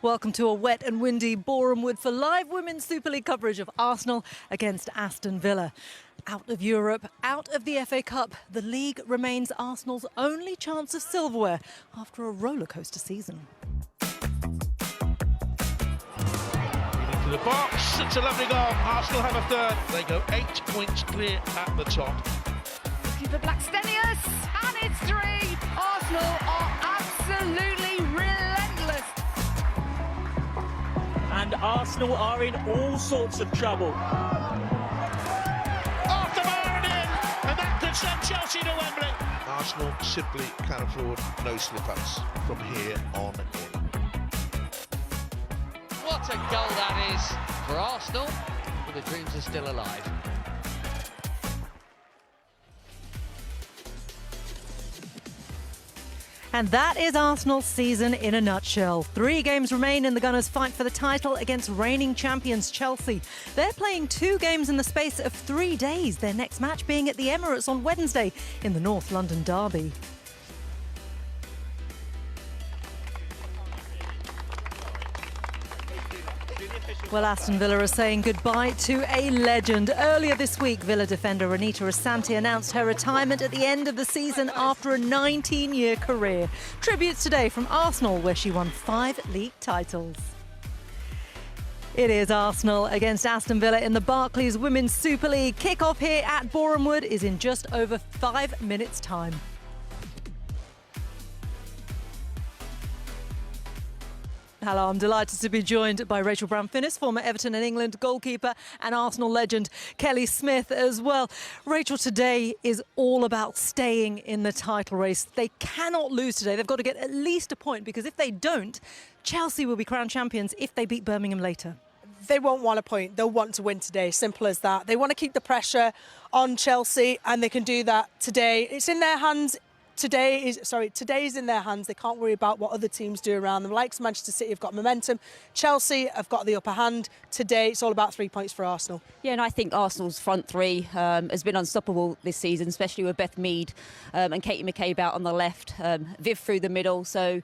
Welcome to a wet and windy Boreham Wood for live Women's Super League coverage of Arsenal against Aston Villa. Out of Europe, out of the FA Cup, the league remains Arsenal's only chance of silverware after a rollercoaster season. To the box, it's a lovely goal. Arsenal have a third. They go 8 points clear at the top. For Blackstenius, and it's 3. Arsenal are absolutely relentless. And Arsenal are in all sorts of trouble. Off the bar and in, and that could send Chelsea to Wembley. Arsenal simply can't afford no slip-ups from here on in. What a goal that is for Arsenal, but the dreams are still alive. And that is Arsenal's season in a nutshell. 3 games remain in the Gunners' fight for the title against reigning champions Chelsea. They're playing 2 games in the space of 3 days, their next match being at the Emirates on Wednesday in the North London derby. Well, Aston Villa are saying goodbye to a legend. Earlier this week, Villa defender Anita Asante announced her retirement at the end of the season after a 19-year career. Tributes today from Arsenal, where she won 5 league titles. It is Arsenal against Aston Villa in the Barclays Women's Super League. Kick-off here at Boreham Wood is in just over 5 minutes' time. Hello, I'm delighted to be joined by Rachel Brown-Finnis, former Everton and England goalkeeper, and Arsenal legend Kelly Smith as well. Rachel, today is all about staying in the title race. They cannot lose today. They've got to get at least a point, because if they don't, Chelsea will be crowned champions if they beat Birmingham later. They won't want a point. They'll want to win today. Simple as that. They want to keep the pressure on Chelsea, and they can do that today. It's in their hands. Today is in their hands. They can't worry about what other teams do around them. Like Manchester City have got momentum. Chelsea have got the upper hand. Today, it's all about 3 points for Arsenal. Yeah, and I think Arsenal's front three has been unstoppable this season, especially with Beth Mead and Katie McCabe out on the left, Viv through the middle. So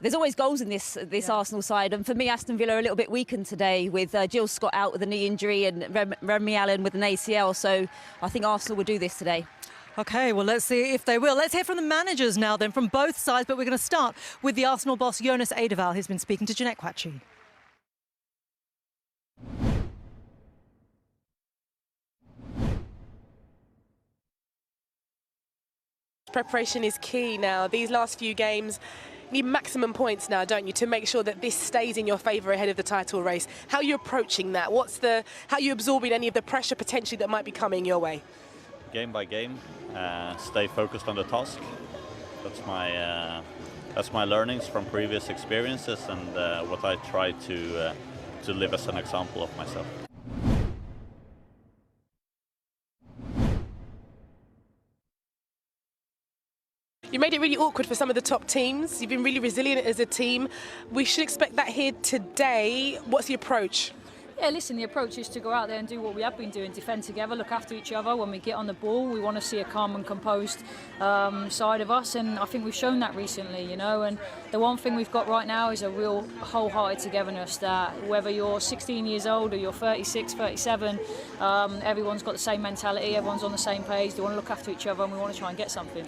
there's always goals in this Arsenal side. And for me, Aston Villa are a little bit weakened today with Jill Scott out with a knee injury and Remy Allen with an ACL. So I think Arsenal will do this today. OK, well, let's see if they will. Let's hear from the managers now then, from both sides. But we're going to start with the Arsenal boss, Jonas Eidevall, who's been speaking to Jeanette Quatchy. Preparation is key now. These last few games need maximum points now, don't you, to make sure that this stays in your favour ahead of the title race. How are you approaching that? How are you absorbing any of the pressure potentially that might be coming your way? Game by game, stay focused on the task. That's my learnings from previous experiences, and what I try to live as an example of myself. You made it really awkward for some of the top teams. You've been really resilient as a team. We should expect that here today. What's the approach? Yeah, listen, the approach is to go out there and do what we have been doing, defend together, look after each other. When we get on the ball, we want to see a calm and composed side of us, and I think we've shown that recently, you know. And the one thing we've got right now is a real wholehearted togetherness, that whether you're 16 years old or you're 36, 37, everyone's got the same mentality, everyone's on the same page, they want to look after each other, and we want to try and get something.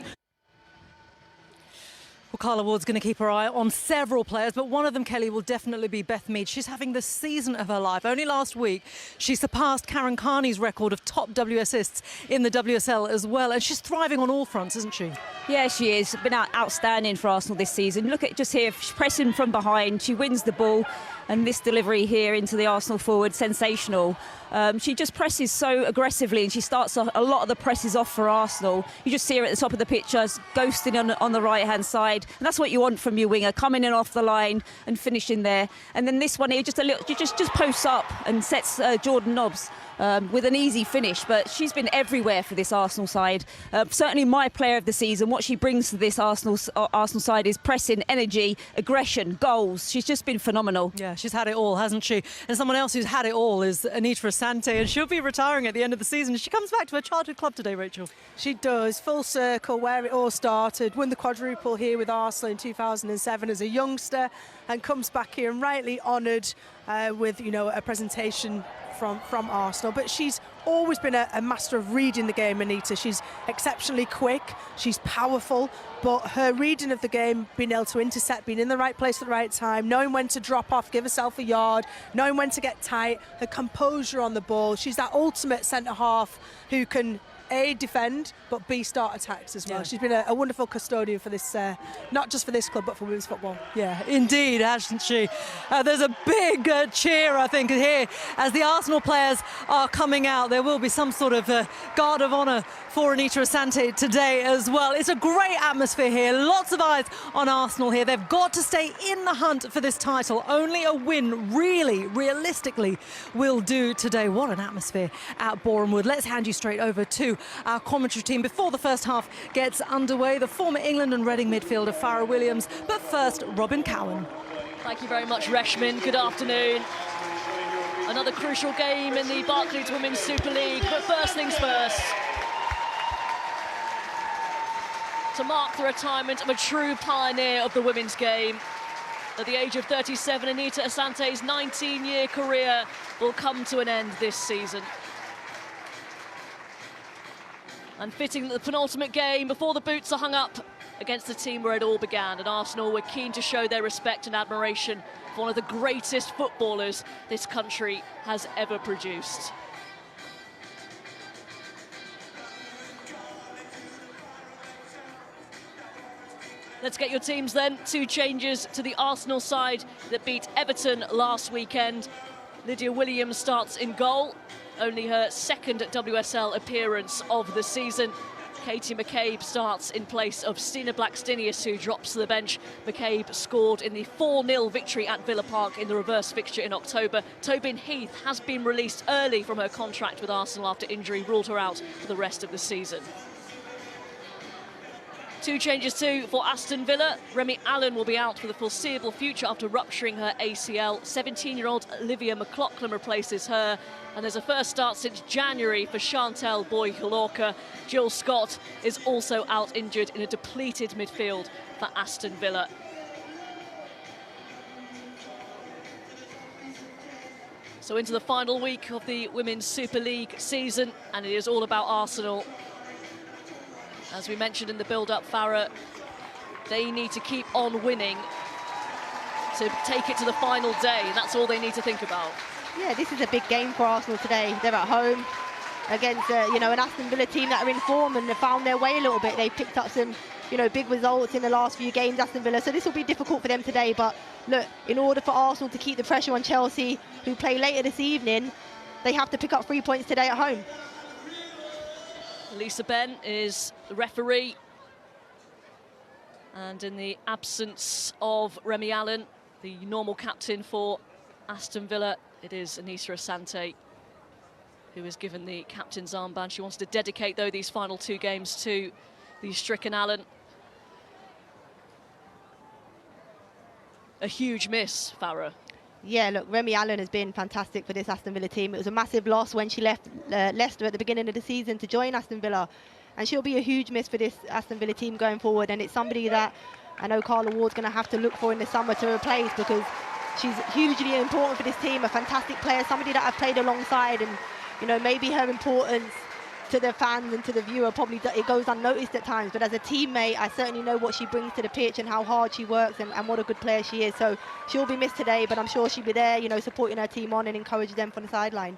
Well, Carla Ward's going to keep her eye on several players, but one of them, Kelly, will definitely be Beth Mead. She's having the season of her life. Only last week, she surpassed Karen Carney's record of top WSists in the WSL as well, and she's thriving on all fronts, isn't she? Yeah, she is. Been outstanding for Arsenal this season. Look at just here, she's pressing from behind, she wins the ball, and this delivery here into the Arsenal forward, sensational. She just presses so aggressively, and she starts a lot of the presses off for Arsenal. You just see her at the top of the pitch, ghosting on the right-hand side, and that's what you want from your winger, coming in off the line and finishing there. And then this one here, just a little, just posts up and sets Jordan Nobbs with an easy finish, but she's been everywhere for this Arsenal side. Certainly my player of the season. What she brings to this Arsenal side is pressing, energy, aggression, goals. She's just been phenomenal. Yeah, she's had it all, hasn't she? And someone else who's had it all is Anita Asante, and she'll be retiring at the end of the season. She comes back to her childhood club today, Rachel. She does, full circle, where it all started. Won the quadruple here with Arsenal in 2007 as a youngster, and comes back here and rightly honoured with, you know, a presentation from Arsenal. But she's always been a master of reading the game, Anita. She's exceptionally quick, she's powerful, but her reading of the game, being able to intercept, being in the right place at the right time, knowing when to drop off, give herself a yard, knowing when to get tight, her composure on the ball. She's that ultimate centre-half who can A, defend, but B, start attacks as well. Yeah. She's been a wonderful custodian for this, not just for this club, but for women's football. Yeah, indeed, hasn't she? There's a big cheer, I think, here as the Arsenal players are coming out. There will be some sort of guard of honour for Anita Asante today as well. It's a great atmosphere here. Lots of eyes on Arsenal here. They've got to stay in the hunt for this title. Only a win, really, realistically, will do today. What an atmosphere at Boreham Wood. Let's hand you straight over to our commentary team before the first half gets underway. The former England and Reading midfielder Farrah Williams, but first Robin Cowan. Thank you very much, Reshmin. Good afternoon. Another crucial game in the Barclays Women's Super League, but first things first. To mark the retirement of a true pioneer of the women's game. At the age of 37, Anita Asante's 19-year career will come to an end this season. And fitting the penultimate game before the boots are hung up against the team where it all began. And Arsenal were keen to show their respect and admiration for one of the greatest footballers this country has ever produced. Let's get your teams then. 2 changes to the Arsenal side that beat Everton last weekend. Lydia Williams starts in goal. Only her second WSL appearance of the season. Katie McCabe starts in place of Stina Blackstenius, who drops to the bench. McCabe scored in the 4-0 victory at Villa Park in the reverse fixture in October. Tobin Heath has been released early from her contract with Arsenal after injury ruled her out for the rest of the season. 2 changes too for Aston Villa. Remy Allen will be out for the foreseeable future after rupturing her ACL. 17-year-old Olivia McLaughlin replaces her. And there's a first start since January for Chantel Boy-Hilorka. Jill Scott is also out injured in a depleted midfield for Aston Villa. So into the final week of the Women's Super League season, and it is all about Arsenal. As we mentioned in the build-up, Farrah, they need to keep on winning to take it to the final day, and that's all they need to think about. Yeah, this is a big game for Arsenal today. They're at home against, you know, an Aston Villa team that are in form and have found their way a little bit. They've picked up some, you know, big results in the last few games, Aston Villa. So this will be difficult for them today. But look, in order for Arsenal to keep the pressure on Chelsea, who play later this evening, they have to pick up 3 points today at home. Lisa Benn is the referee. And in the absence of Remy Allen, the normal captain for Aston Villa, it is Anita Asante who is given the captain's armband. She wants to dedicate, though, these final 2 games to the stricken Allen. A huge miss, Farrah. Yeah, look, Remy Allen has been fantastic for this Aston Villa team. It was a massive loss when she left Leicester at the beginning of the season to join Aston Villa. And she'll be a huge miss for this Aston Villa team going forward. And it's somebody that I know Carla Ward's going to have to look for in the summer to replace, because she's hugely important for this team, a fantastic player, somebody that I've played alongside. And, you know, maybe her importance to the fans and to the viewer probably it goes unnoticed at times, but as a teammate I certainly know what she brings to the pitch and how hard she works and what a good player she is. So she'll be missed today, but I'm sure she'll be there, you know, supporting her team on and encourage them from the sideline.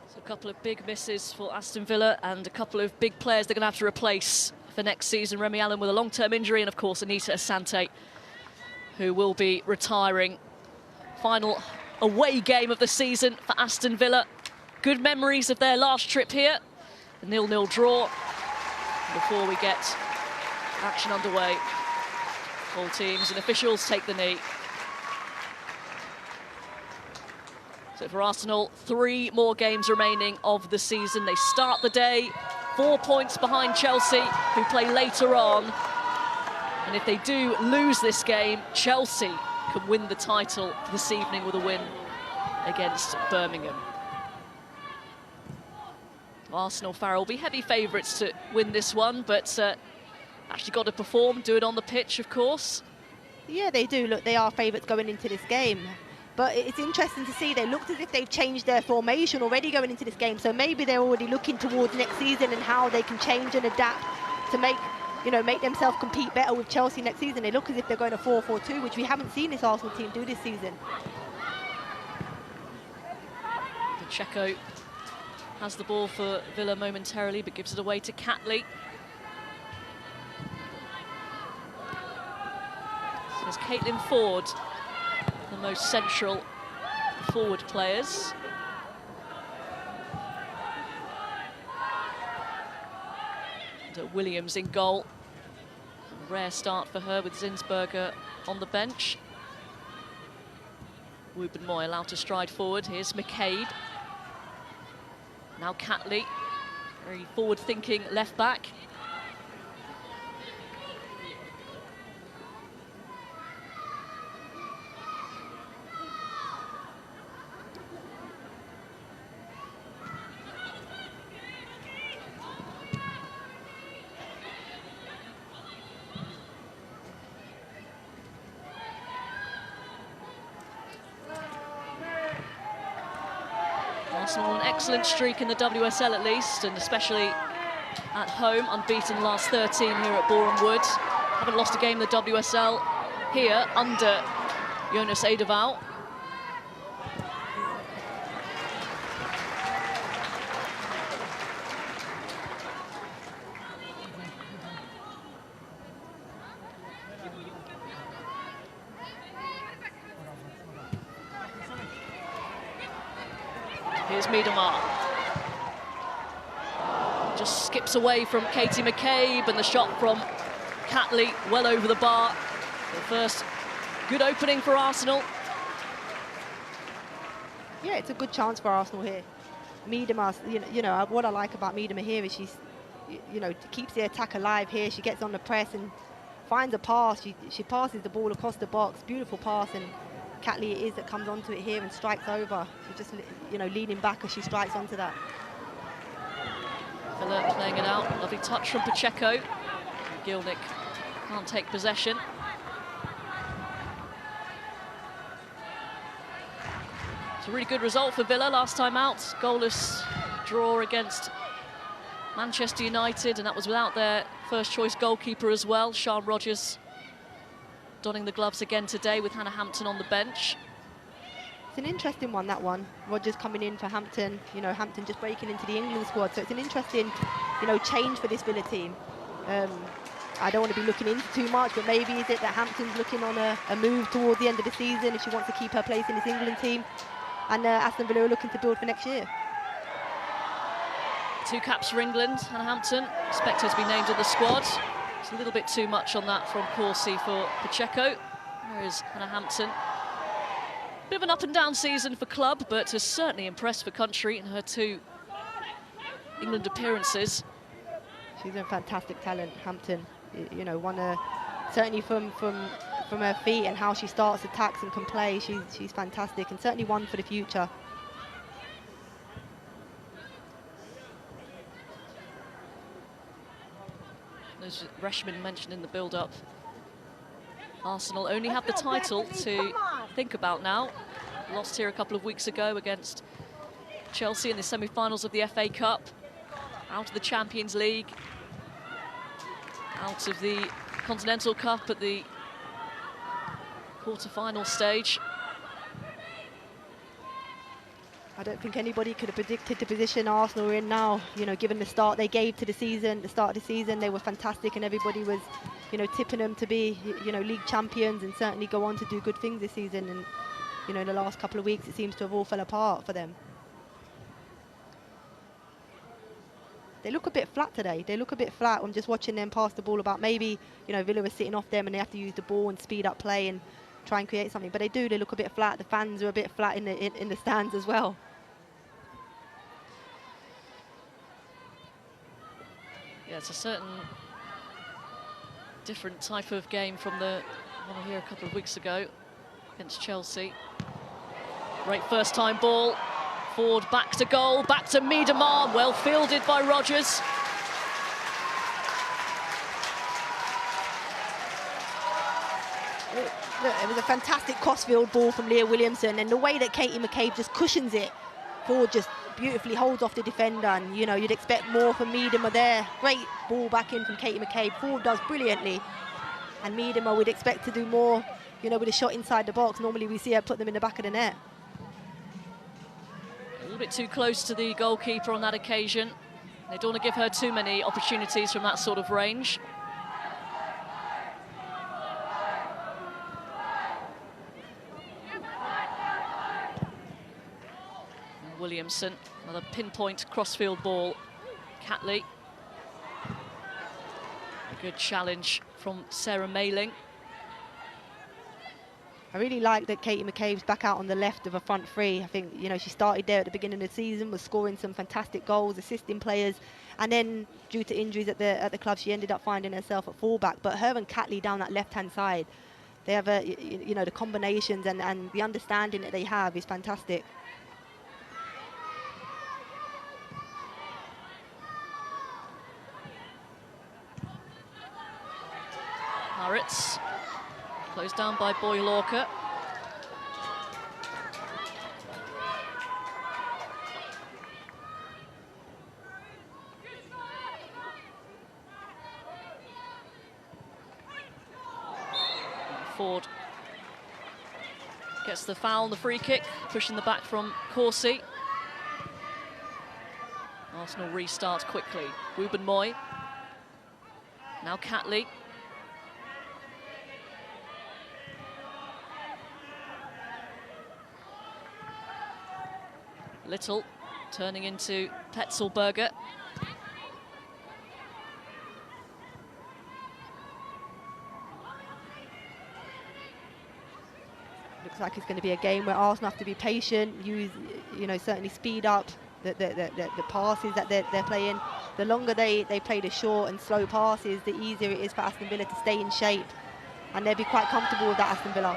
So a couple of big misses for Aston Villa and a couple of big players they're going to have to replace for next season. Remy Allen with a long-term injury, and of course Anita Asante, who will be retiring. Final away game of the season for Aston Villa. Good memories of their last trip here. A 0-0 draw before we get action underway. All teams and officials take the knee. So for Arsenal, 3 more games remaining of the season. They start the day 4 points behind Chelsea, who play later on. And if they do lose this game, Chelsea can win the title this evening with a win against Birmingham. Arsenal, Farrell, will be heavy favourites to win this one, but actually got to perform, do it on the pitch, of course. Yeah, they do. Look, they are favourites going into this game. But it's interesting to see they looked as if they've changed their formation already going into this game. So maybe they're already looking towards next season and how they can change and adapt to make themselves compete better with Chelsea next season. They look as if they're going to 4-4-2, which we haven't seen this Arsenal team do this season. Pacheco has the ball for Villa momentarily, but gives it away to Catley. There's Caitlin Ford, the most central forward players. And Williams in goal. A rare start for her with Zinsberger on the bench. Wubben-Moy allowed to stride forward. Here's McCabe. Now Catley, very forward-thinking left back. Arsenal on an excellent streak in the WSL at least, and especially at home, unbeaten last 13 here at Boreham Wood. Haven't lost a game in the WSL here under Jonas Eidevall. Here's Miedemar. Just skips away from Katie McCabe, and the shot from Catley well over the bar. The first good opening for Arsenal. Yeah, it's a good chance for Arsenal here. Miedemar, you know what I like about Miedemar here is she's, keeps the attack alive here. She gets on the press and finds a pass. She passes the ball across the box. Beautiful pass, and Catley it is that comes onto it here and strikes over. She's just, leaning back as she strikes onto that. Villa playing it out. Lovely touch from Pacheco. Gilnick can't take possession. It's a really good result for Villa last time out. Goalless draw against Manchester United, and that was without their first choice goalkeeper as well, Sian Rogers, donning the gloves again today with Hannah Hampton on the bench. It's an interesting one, that one. Rogers coming in for Hampton, Hampton just breaking into the England squad. So it's an interesting, change for this Villa team. I don't want to be looking into too much, but maybe is it that Hampton's looking on a move towards the end of the season if she wants to keep her place in this England team, and Aston Villa are looking to build for next year. 2 caps for England, Hannah Hampton, expected to be named in the squad. It's a little bit too much on that from Corsi for Pacheco. There is Hannah Hampton. Bit of an up and down season for club, but has certainly impressed for country in her 2 England appearances. She's a fantastic talent, Hampton. Certainly from her feet and how she starts attacks and can play, she's fantastic, and certainly one for the future. As Reshman mentioned in the build-up, Arsenal only have the title to think about now. Lost here a couple of weeks ago against Chelsea in the semi-finals of the FA Cup. Out of the Champions League. Out of the Continental Cup at the quarter-final stage. I don't think anybody could have predicted the position Arsenal are in now. Given the start they gave to the season, the start of the season, they were fantastic, and everybody was, tipping them to be, league champions and certainly go on to do good things this season. And, in the last couple of weeks, it seems to have all fell apart for them. They look a bit flat today. They look a bit flat. I'm just watching them pass the ball about. Maybe, Villa is sitting off them and they have to use the ball and speed up play and try and create something. But they do, they look a bit flat. The fans are a bit flat in the stands as well. Yeah, it's a certain different type of game from the one here a couple of weeks ago against Chelsea. Great first time ball. Ford back to goal, back to Miedemar, well fielded by Rogers. Look, it was a fantastic crossfield ball from Leah Williamson, and the way that Katie McCabe just cushions it, Ford just beautifully holds off the defender, and you know, you'd expect more from Miedemar there. Great ball back in from Katie McCabe. Ford does brilliantly, and Miedemar we'd expect to do more, you know, with a shot inside the box. Normally we see her put them in the back of the net. A little bit too close to the goalkeeper on that occasion. They don't want to give her too many opportunities from that sort of range. Williamson, another pinpoint crossfield ball. Catley. A good challenge from Sarah Mayling. I really like that Katie McCabe's back out on the left of a front three. I think, you know, she started there at the beginning of the season, was scoring some fantastic goals, assisting players, and then due to injuries at the club, she ended up finding herself at fullback. But her and Catley down that left-hand side, they have a, you know, the combinations and the understanding that they have is fantastic. Harrods, closed down by Boyle-Orker. Ford gets the foul and the free kick, pushing the back from Corsi. Arsenal restarts quickly. Wubben-Moy. Now Catley. Little turning into Petzelberger. Looks like it's going to be a game where Arsenal have to be patient, use, you know, certainly speed up the passes that they're playing. The longer they play the short and slow passes, the easier it is for Aston Villa to stay in shape, and they'll be quite comfortable with that, Aston Villa.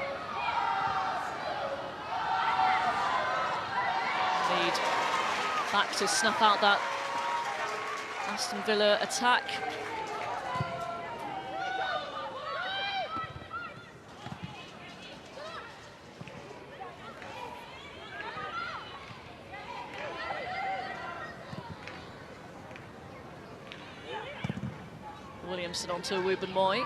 Back to snuff out that Aston Villa attack. Williamson onto Wubben-Moy.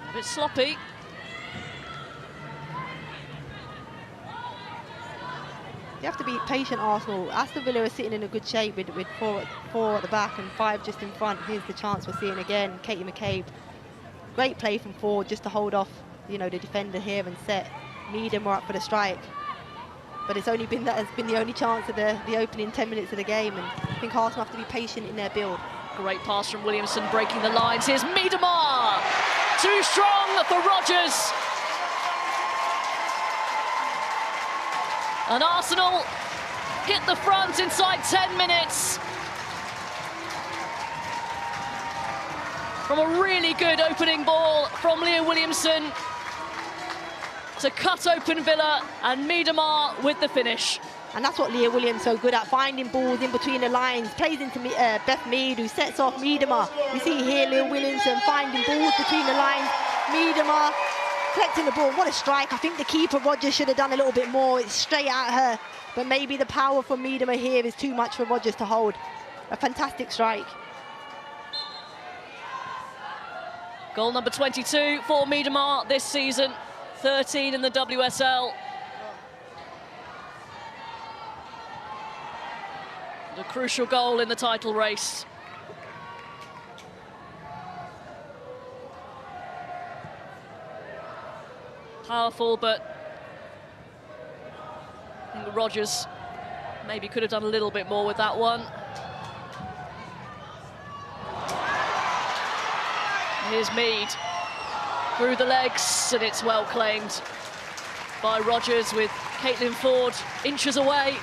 A bit sloppy. You have to be patient, Arsenal. Aston Villa are sitting in a good shape with four at the back and 5 just in front. Here's the chance we're seeing again. Katie McCabe. Great play from Ford just to hold off, you know, the defender here and set Miedemar up for the strike. But it's only been that has been the only chance of the opening 10 minutes of the game, and I think Arsenal have to be patient in their build. Great pass from Williamson, breaking the lines. Here's Miedemar. Too strong for Rogers. And Arsenal hit the front inside 10 minutes. From a really good opening ball from Leah Williamson to cut open Villa, and Miedemar with the finish. And that's what Leah Williams so good at, finding balls in between the lines, plays into Beth Mead, who sets off Miedemar. We see here Leah Williamson finding balls between the lines. Miedemar collecting the ball. What a strike. I think the keeper, Rogers, should have done a little bit more. It's straight at her. But maybe the power from Miedemar here is too much for Rogers to hold. A fantastic strike. Goal number 22 for Miedemar this season. 13 in the WSL. And a crucial goal in the title race. Powerful, but I think Rogers maybe could have done a little bit more with that one. Here's Mead through the legs, and it's well claimed by Rogers with Caitlin Ford inches away.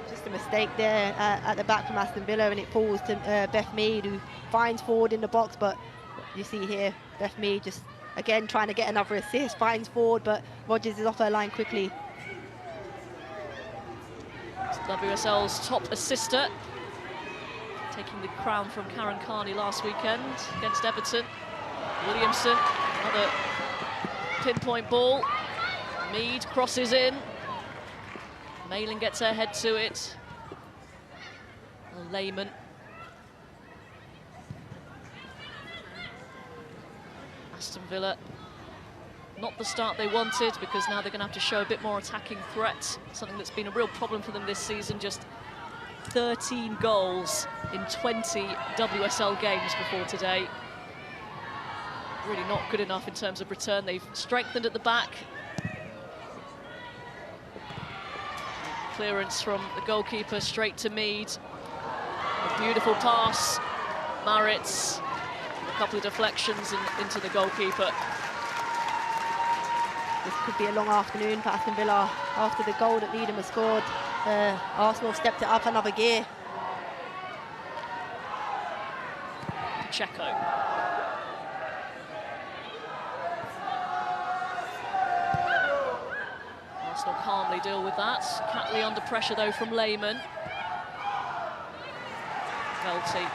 Just a mistake there at the back from Aston Villa, and it falls to Beth Mead, who finds Ford in the box. But you see here, Beth Mead just again trying to get another assist, finds Ford, but Rogers is off her line quickly. It's WSL's top assister, taking the crown from Karen Carney last weekend against Everton. Williamson, another pinpoint ball. Mead crosses in. Malin gets her head to it. Lehman. Aston Villa, not the start they wanted, because now they're going to have to show a bit more attacking threat, something that's been a real problem for them this season. Just 13 goals in 20 WSL games before today. Really not good enough in terms of return. They've strengthened at the back. Clearance from the goalkeeper straight to Mead. A beautiful pass. Maritz, a couple of deflections and into the goalkeeper. This could be a long afternoon for Aston Villa after the goal that Needham has scored. Arsenal stepped it up another gear. Checo. Arsenal calmly deal with that. Catley under pressure though from Lehman. Velty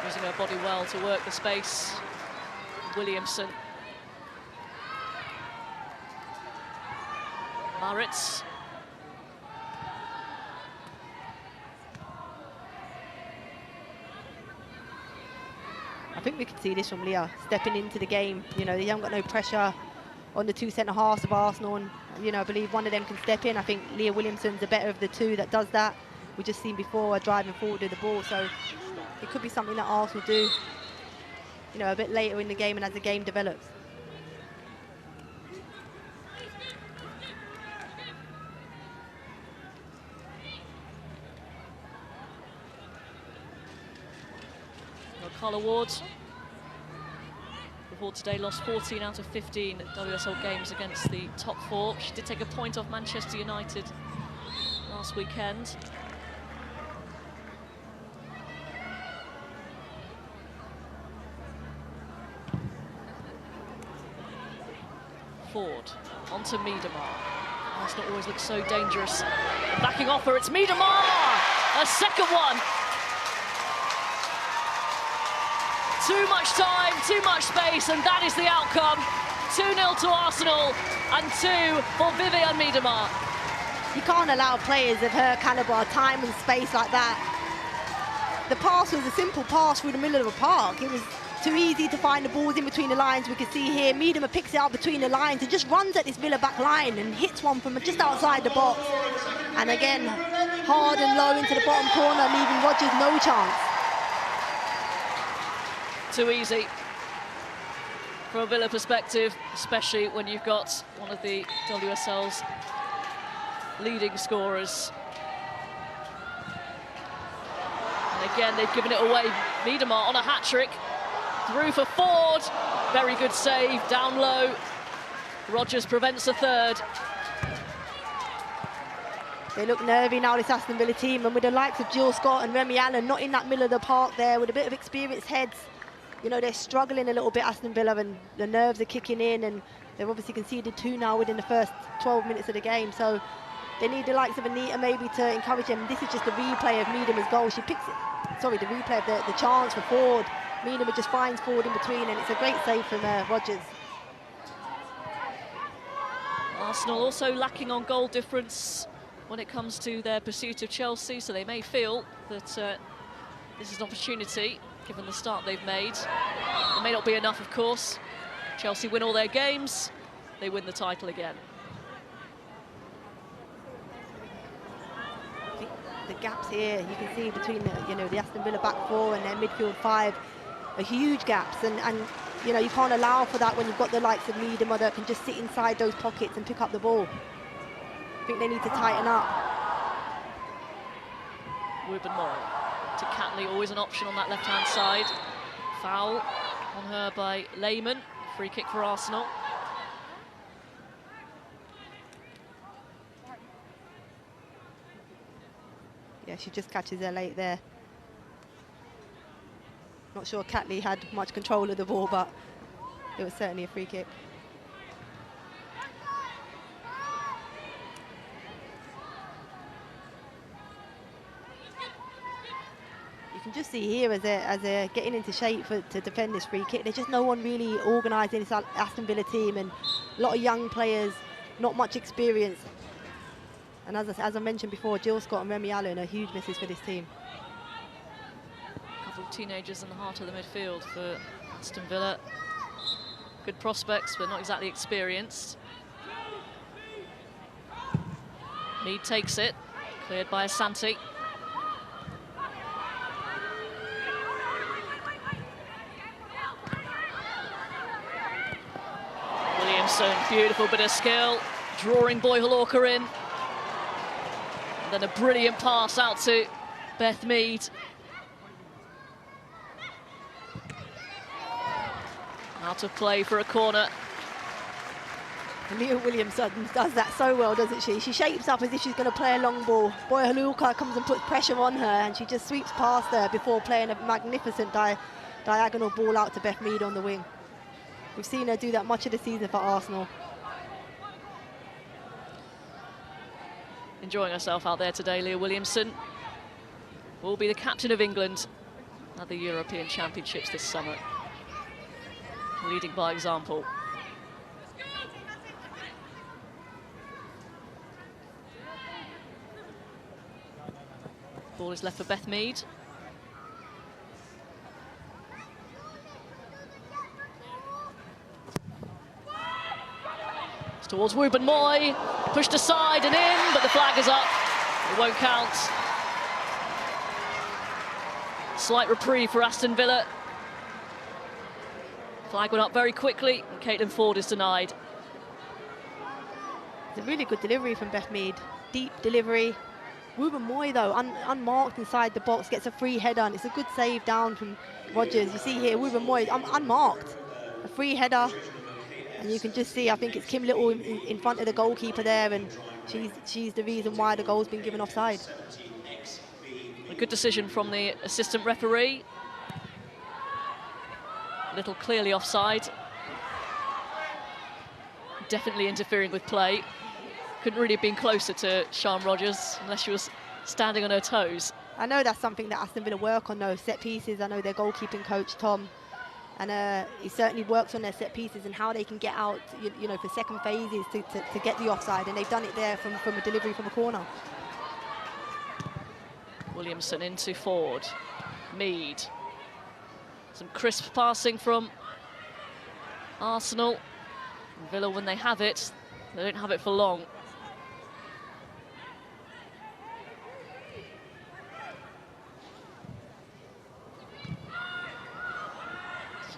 using her body well to work the space. Williamson. Maritz. I think we could see this from Leah stepping into the game. You know, they haven't got no pressure on the two centre-halves of Arsenal, and you know, I believe one of them can step in. I think Leah Williamson's the better of the two that does that. We just seen before her driving forward with the ball, so it could be something that Arsenal do, you know, a bit later in the game and as the game develops. Carla Ward, before today, lost 14 out of 15 WSL games against the top four. She did take a point off Manchester United last weekend. Ford onto Miedemar. Arsenal always looks so dangerous. Backing off her, it's Miedemar! A second one! Too much time, too much space, and that is the outcome. 2-0 to Arsenal and 2 for Vivianne Miedemar. You can't allow players of her calibre time and space like that. The pass was a simple pass through the middle of the park. It was too easy to find the balls in between the lines. We can see here, Miedemar picks it out between the lines and just runs at this Villa back line and hits one from just outside the box. And again, hard and low into the bottom corner, leaving Rogers no chance. Too easy from a Villa perspective, especially when you've got one of the WSL's leading scorers. And again, they've given it away. Miedemar on a hat-trick. Through for Ford. Very good save, down low. Rogers prevents a third. They look nervy now, this Aston Villa team, and with the likes of Jill Scott and Remy Allen not in that middle of the park there with a bit of experienced heads, you know, they're struggling a little bit, Aston Villa, and the nerves are kicking in, and they've obviously conceded 2 now within the first 12 minutes of the game, so they need the likes of Anita maybe to encourage them. This is just a replay of Miedemar's goal. She picks it, sorry, the replay of the chance for Ford. Miedemar just finds Ford in between, and it's a great save from Rogers. Arsenal also lacking on goal difference when it comes to their pursuit of Chelsea, so they may feel that this is an opportunity, given the start they've made. It may not be enough, of course. Chelsea win all their games, they win the title again. The gaps here, you can see between the Aston Villa back four and their midfield five, are huge gaps, and you know, you can't allow for that when you've got the likes of Miedemar that can just sit inside those pockets and pick up the ball. I think they need to tighten up. Ruben Morrow to Catley, always an option on that left-hand side. Foul on her by Lehmann. Free kick for Arsenal. Yeah, she just catches her late there. Not sure Catley had much control of the ball, but it was certainly a free kick. You can just see here as they're getting into shape to defend this free kick, there's just no one really organised in this Aston Villa team, and a lot of young players, not much experience. And as I mentioned before, Jill Scott and Remy Allen are huge misses for this team. A couple of teenagers in the heart of the midfield for Aston Villa. Good prospects, but not exactly experienced. Mead takes it, cleared by Asante. Williamson, beautiful bit of skill, drawing Boy Halorka in. And then a brilliant pass out to Beth Mead. Out of play for a corner. Leah Williamson does that so well, doesn't she? She shapes up as if she's going to play a long ball. Boy Halorka comes and puts pressure on her, and she just sweeps past her before playing a magnificent diagonal ball out to Beth Mead on the wing. We've seen her do that much of the season for Arsenal. Enjoying herself out there today, Leah Williamson. Will be the captain of England at the European Championships this summer. Leading by example. Ball is left for Beth Mead. It's towards Ruben Moy. Pushed aside and in, but the flag is up. It won't count. Slight reprieve for Aston Villa. Flag went up very quickly, and Caitlin Ford is denied. It's a really good delivery from Beth Mead. Deep delivery. Ruben Moy, though, unmarked inside the box, gets a free header, and it's a good save down from Rogers. You see here, Ruben Moy, unmarked. A free header. And you can just see, I think it's Kim Little in front of the goalkeeper there, and she's the reason why the goal's been given offside. A good decision from the assistant referee. Little clearly offside. Definitely interfering with play. Couldn't really have been closer to Sian Rogers unless she was standing on her toes. I know that's something that Aston Villa work on, though, set pieces. I know their goalkeeping coach, Tom, and he certainly works on their set pieces and how they can get out, you know, for second phases to get the offside, and they've done it there from a delivery from a corner. Williamson into Ford. Mead. Some crisp passing from Arsenal. Villa, when they have it, they don't have it for long.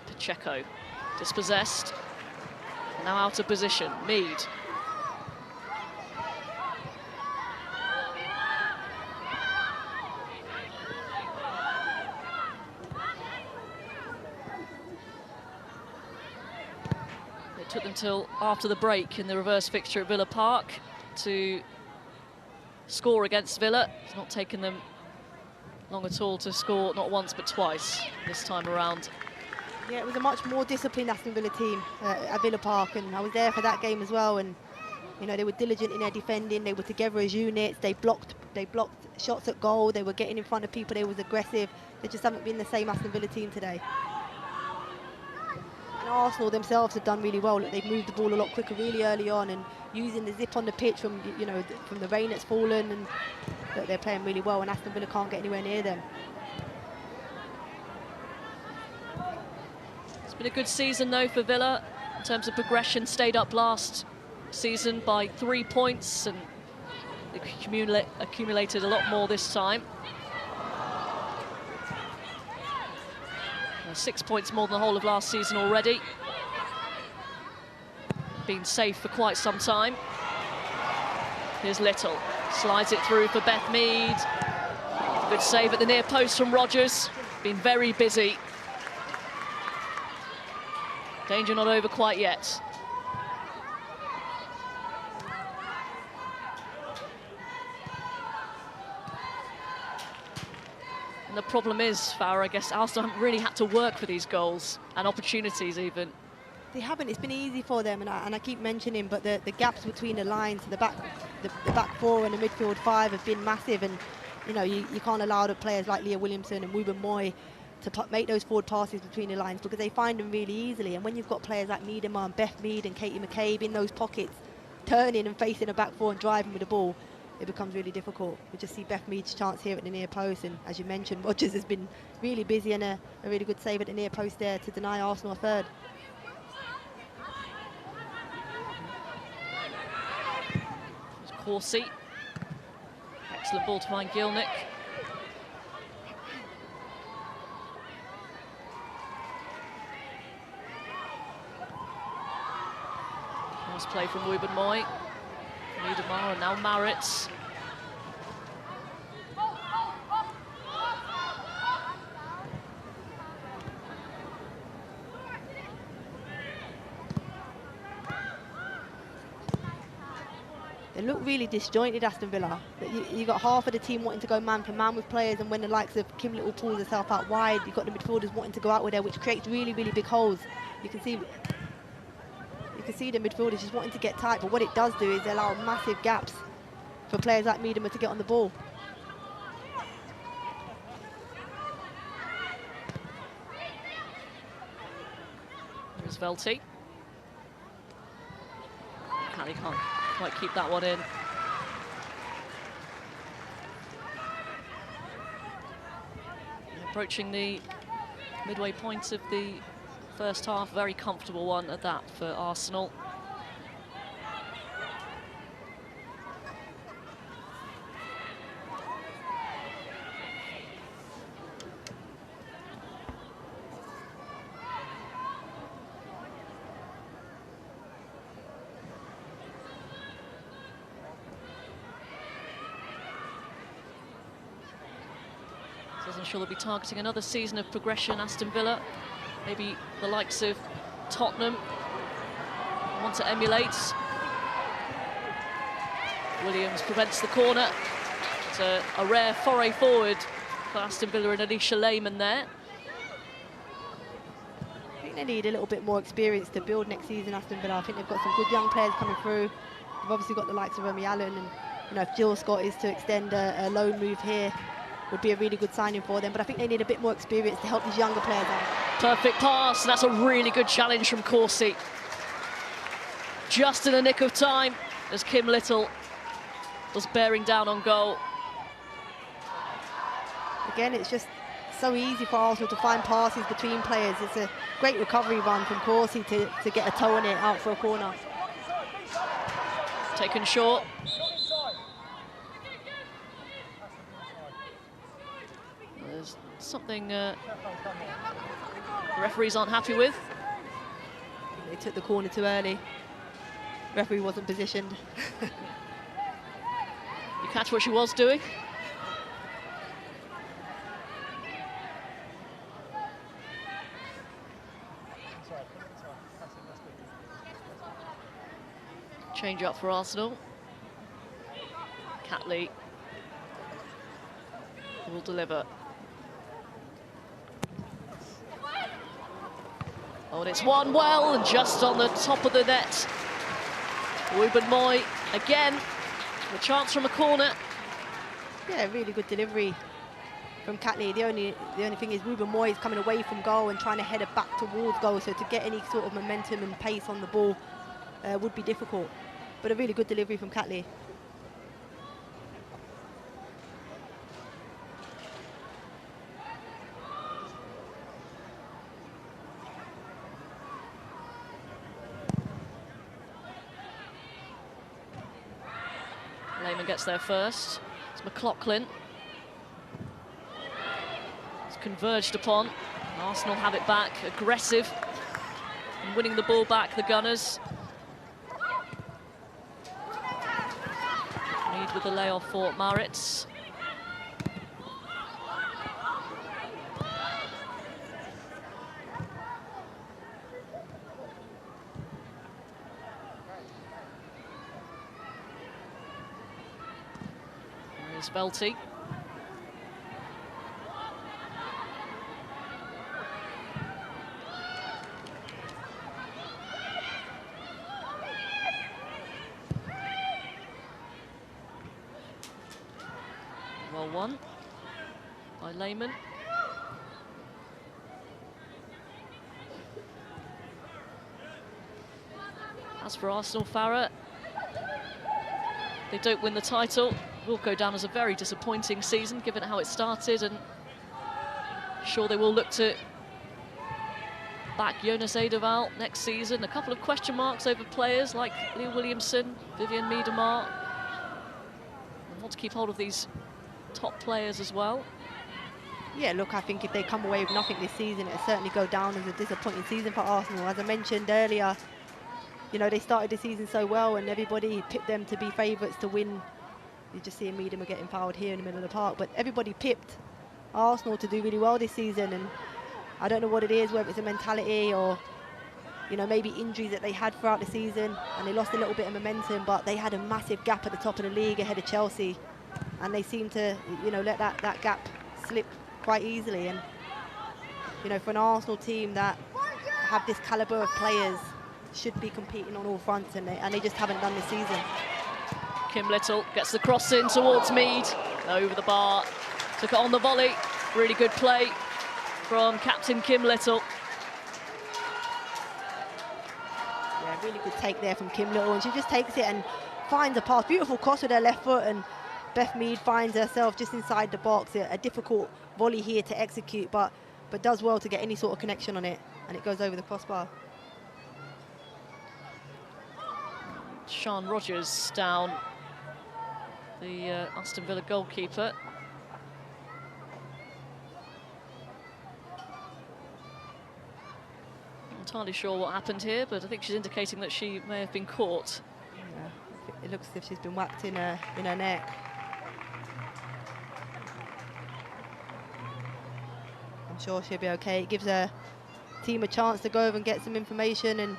Pacheco dispossessed. Now out of position. Mead. It took them till after the break in the reverse fixture at Villa Park to score against Villa. It's not taken them long at all to score, not once but twice this time around. Yeah, it was a much more disciplined Aston Villa team at Villa Park, and I was there for that game as well. And you know, they were diligent in their defending. They were together as units. They blocked shots at goal. They were getting in front of people. They was aggressive. They just haven't been the same Aston Villa team today. And Arsenal themselves have done really well. Look, they've moved the ball a lot quicker really early on, and using the zip on the pitch from from the rain that's fallen, and look, they're playing really well. And Aston Villa can't get anywhere near them. It's been a good season though for Villa in terms of progression. Stayed up last season by 3 points and accumulated a lot more this time. 6 points more than the whole of last season already. Been safe for quite some time. Here's Little, slides it through for Beth Mead. Good save at the near post from Rogers. Been very busy. Danger not over quite yet. And the problem is, Farah, I guess Aston haven't really had to work for these goals and opportunities even. They haven't. It's been easy for them, and I keep mentioning, but the gaps between the lines, the back four and the midfield five have been massive, and you know you can't allow the players like Leah Williamson and Ruben Moy to make those forward passes between the lines because they find them really easily. And when you've got players like Miedema and Beth Mead and Katie McCabe in those pockets, turning and facing a back four and driving with the ball, it becomes really difficult. We just see Beth Mead's chance here at the near post, and as you mentioned, Rogers has been really busy, and a really good save at the near post there to deny Arsenal a third. Horsey. Excellent ball to find Gilnick. Nice play from Ruben Moy. Miedema and now Maritz. They look really disjointed, Aston Villa. You got half of the team wanting to go man for man with players, and when the likes of Kim Little pulls herself out wide, you've got the midfielders wanting to go out with her, which creates really, really big holes. You can see the midfielders just wanting to get tight, but what it does do is allow massive gaps for players like Miedema to get on the ball. There's Velty. Callie can't quite keep that one in. Approaching the midway point of the first half, very comfortable one at that for Arsenal. I'm sure they'll be targeting another season of progression, Aston Villa. Maybe the likes of Tottenham want to emulate. Williams prevents the corner. It's a rare foray forward for Aston Villa and Alicia Lehmann there. I think they need a little bit more experience to build next season, Aston Villa. I think they've got some good young players coming through. They've obviously got the likes of Remy Allen, and you know, if Jill Scott is to extend a loan move here, would be a really good signing for them, but I think they need a bit more experience to help these younger players out. Perfect pass, and that's a really good challenge from Corsi. Just in the nick of time as Kim Little was bearing down on goal. Again, it's just so easy for Arsenal to find passes between players. It's a great recovery run from Corsi to get a toe in it out for a corner. Taken short. There's something the referees aren't happy with. They took the corner too early. Referee wasn't positioned. You catch what she was doing? Change up for Arsenal. Catley will deliver. Oh, and it's won well, and just on the top of the net. Ruben Moy again, a chance from a corner. Yeah, really good delivery from Catley. The only thing is Ruben Moy is coming away from goal and trying to head it back towards goal, so to get any sort of momentum and pace on the ball would be difficult. But a really good delivery from Catley. Lehmann gets there first. It's McLaughlin. It's converged upon. Arsenal have it back, aggressive, and winning the ball back, the Gunners. Mead with the layoff for Maritz. Here's Velti. Well won by Lehmann. As for Arsenal, Farah, they don't win the title, will go down as a very disappointing season given how it started, and sure they will look to back Jonas Eidevall next season. A couple of question marks over players like Leah Williamson, Vivian Miedemar. They want to keep hold of these top players as well. Yeah, look, I think if they come away with nothing this season, it'll certainly go down as a disappointing season for Arsenal. As I mentioned earlier, you know, they started the season so well and everybody picked them to be favourites to win. You just see Miedemar getting fouled here in the middle of the park, but everybody picked Arsenal to do really well this season, and I don't know what it is, whether it's a mentality or, you know, maybe injuries that they had throughout the season and they lost a little bit of momentum, but they had a massive gap at the top of the league ahead of Chelsea, and they seem to, you know, let that gap slip quite easily. And, you know, for an Arsenal team that have this calibre of players, should be competing on all fronts, and they just haven't done this season. Kim Little gets the cross in towards Mead, over the bar, took it on the volley. Really good play from captain Kim Little. Yeah, really good take there from Kim Little, and she just takes it and finds a pass. Beautiful cross with her left foot, and Beth Mead finds herself just inside the box. A difficult volley here to execute, but does well to get any sort of connection on it, and it goes over the crossbar. Sian Rogers down, the Aston Villa goalkeeper. Not entirely sure what happened here, but I think she's indicating that she may have been caught. Yeah, it looks as if she's been whacked in her neck. I'm sure she'll be okay. It gives her team a chance to go over and get some information and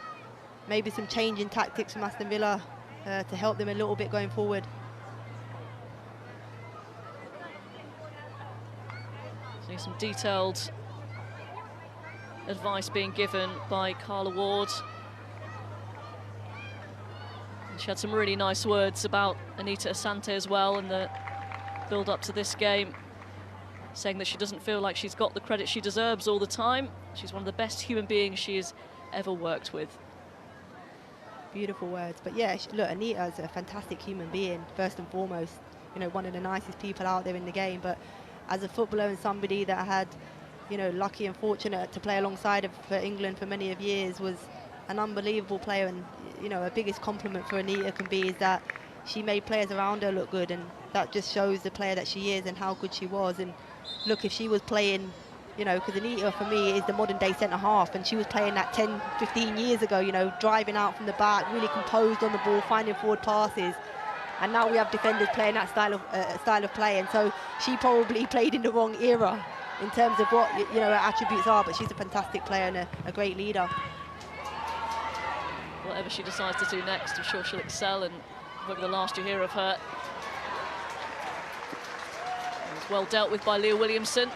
maybe some change in tactics from Aston Villa to help them a little bit going forward. So some detailed advice being given by Carla Ward. And she had some really nice words about Anita Asante as well in the build-up to this game, saying that she doesn't feel like she's got the credit she deserves all the time. She's one of the best human beings she has ever worked with. Beautiful words. But yeah, look, Anita is a fantastic human being, first and foremost. You know, one of the nicest people out there in the game. But as a footballer and somebody that had, you know, lucky and fortunate to play alongside of for England for many of years, was an unbelievable player. And, you know, her biggest compliment for Anita can be is that she made players around her look good, and that just shows the player that she is and how good she was. And look, if she was playing, you know, because Anita for me is the modern day centre half, and she was playing that 10, 15 years ago, you know, driving out from the back, really composed on the ball, finding forward passes. And now we have defenders playing that style of play, and so she probably played in the wrong era in terms of what, you know, her attributes are, but she's a fantastic player and a great leader. Whatever she decides to do next, I'm sure she'll excel, and won't be the last you hear of her. It was well dealt with by Leah Williamson.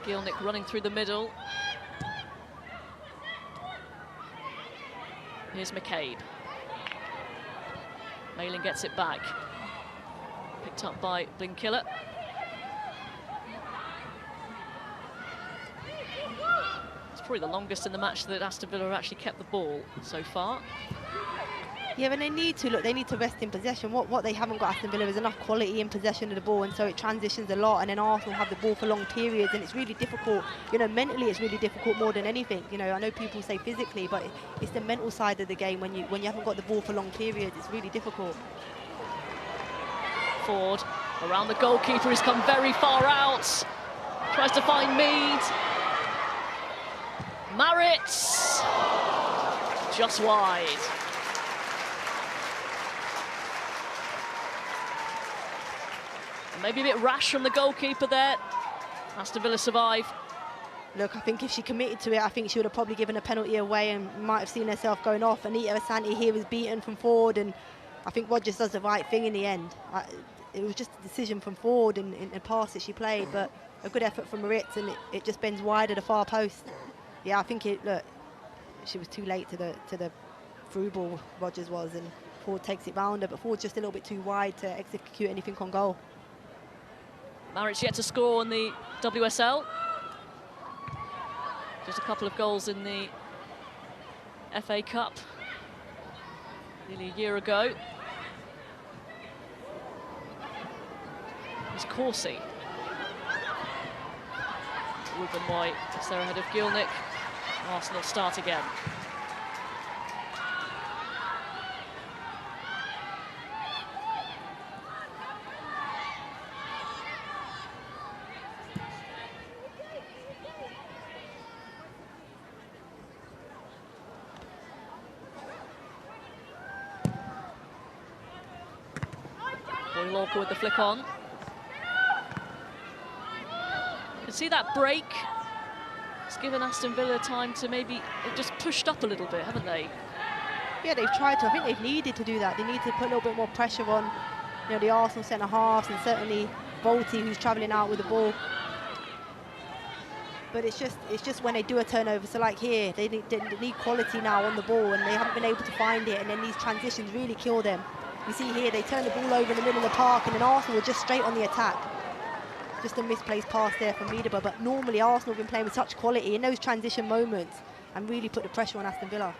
Gielnik running through the middle. Here's McCabe. Malin gets it back. Picked up by Blinkiller. It's probably the longest in the match that Aston Villa have actually kept the ball so far. Yeah, but they need to, look, they need to rest in possession. What they haven't got, Aston Villa, is enough quality in possession of the ball, and so it transitions a lot, and then Arsenal have the ball for long periods, and it's really difficult. You know, mentally it's really difficult more than anything. You know, I know people say physically, but it's the mental side of the game. When you haven't got the ball for long periods, it's really difficult. Ford around the goalkeeper, he's come very far out. Tries to find Mead. Maritz, just wide. Maybe a bit rash from the goalkeeper there. Aston Villa survive. Look, I think if she committed to it, I think she would have probably given a penalty away and might have seen herself going off. Anita Asante here was beaten from forward, and I think Rogers does the right thing in the end. it was just a decision from forward in a pass that she played, but a good effort from Maritz, and it just bends wide at the far post. Yeah, I think she was too late to the through ball Rogers was, and Ford takes it round her, but Ford's just a little bit too wide to execute anything on goal. Maritz yet to score on the WSL. Just a couple of goals in the FA Cup nearly a year ago. It's Corsi. Ruben White gets there ahead of Gilnick. Arsenal start again. Lorca with the flick on. You can see that break. It's given Aston Villa time to maybe, they've just pushed up a little bit, haven't they? Yeah, they've tried to. I think they've needed to do that. They need to put a little bit more pressure on, the Arsenal centre-halves, and certainly Volti, who's travelling out with the ball. But it's just when they do a turnover. So like here, they need quality now on the ball, and they haven't been able to find it. And then these transitions really kill them. You see here, they turn the ball over in the middle of the park, and then Arsenal were just straight on the attack. Just a misplaced pass there from Miedema, but normally Arsenal have been playing with such quality in those transition moments and really put the pressure on Aston Villa.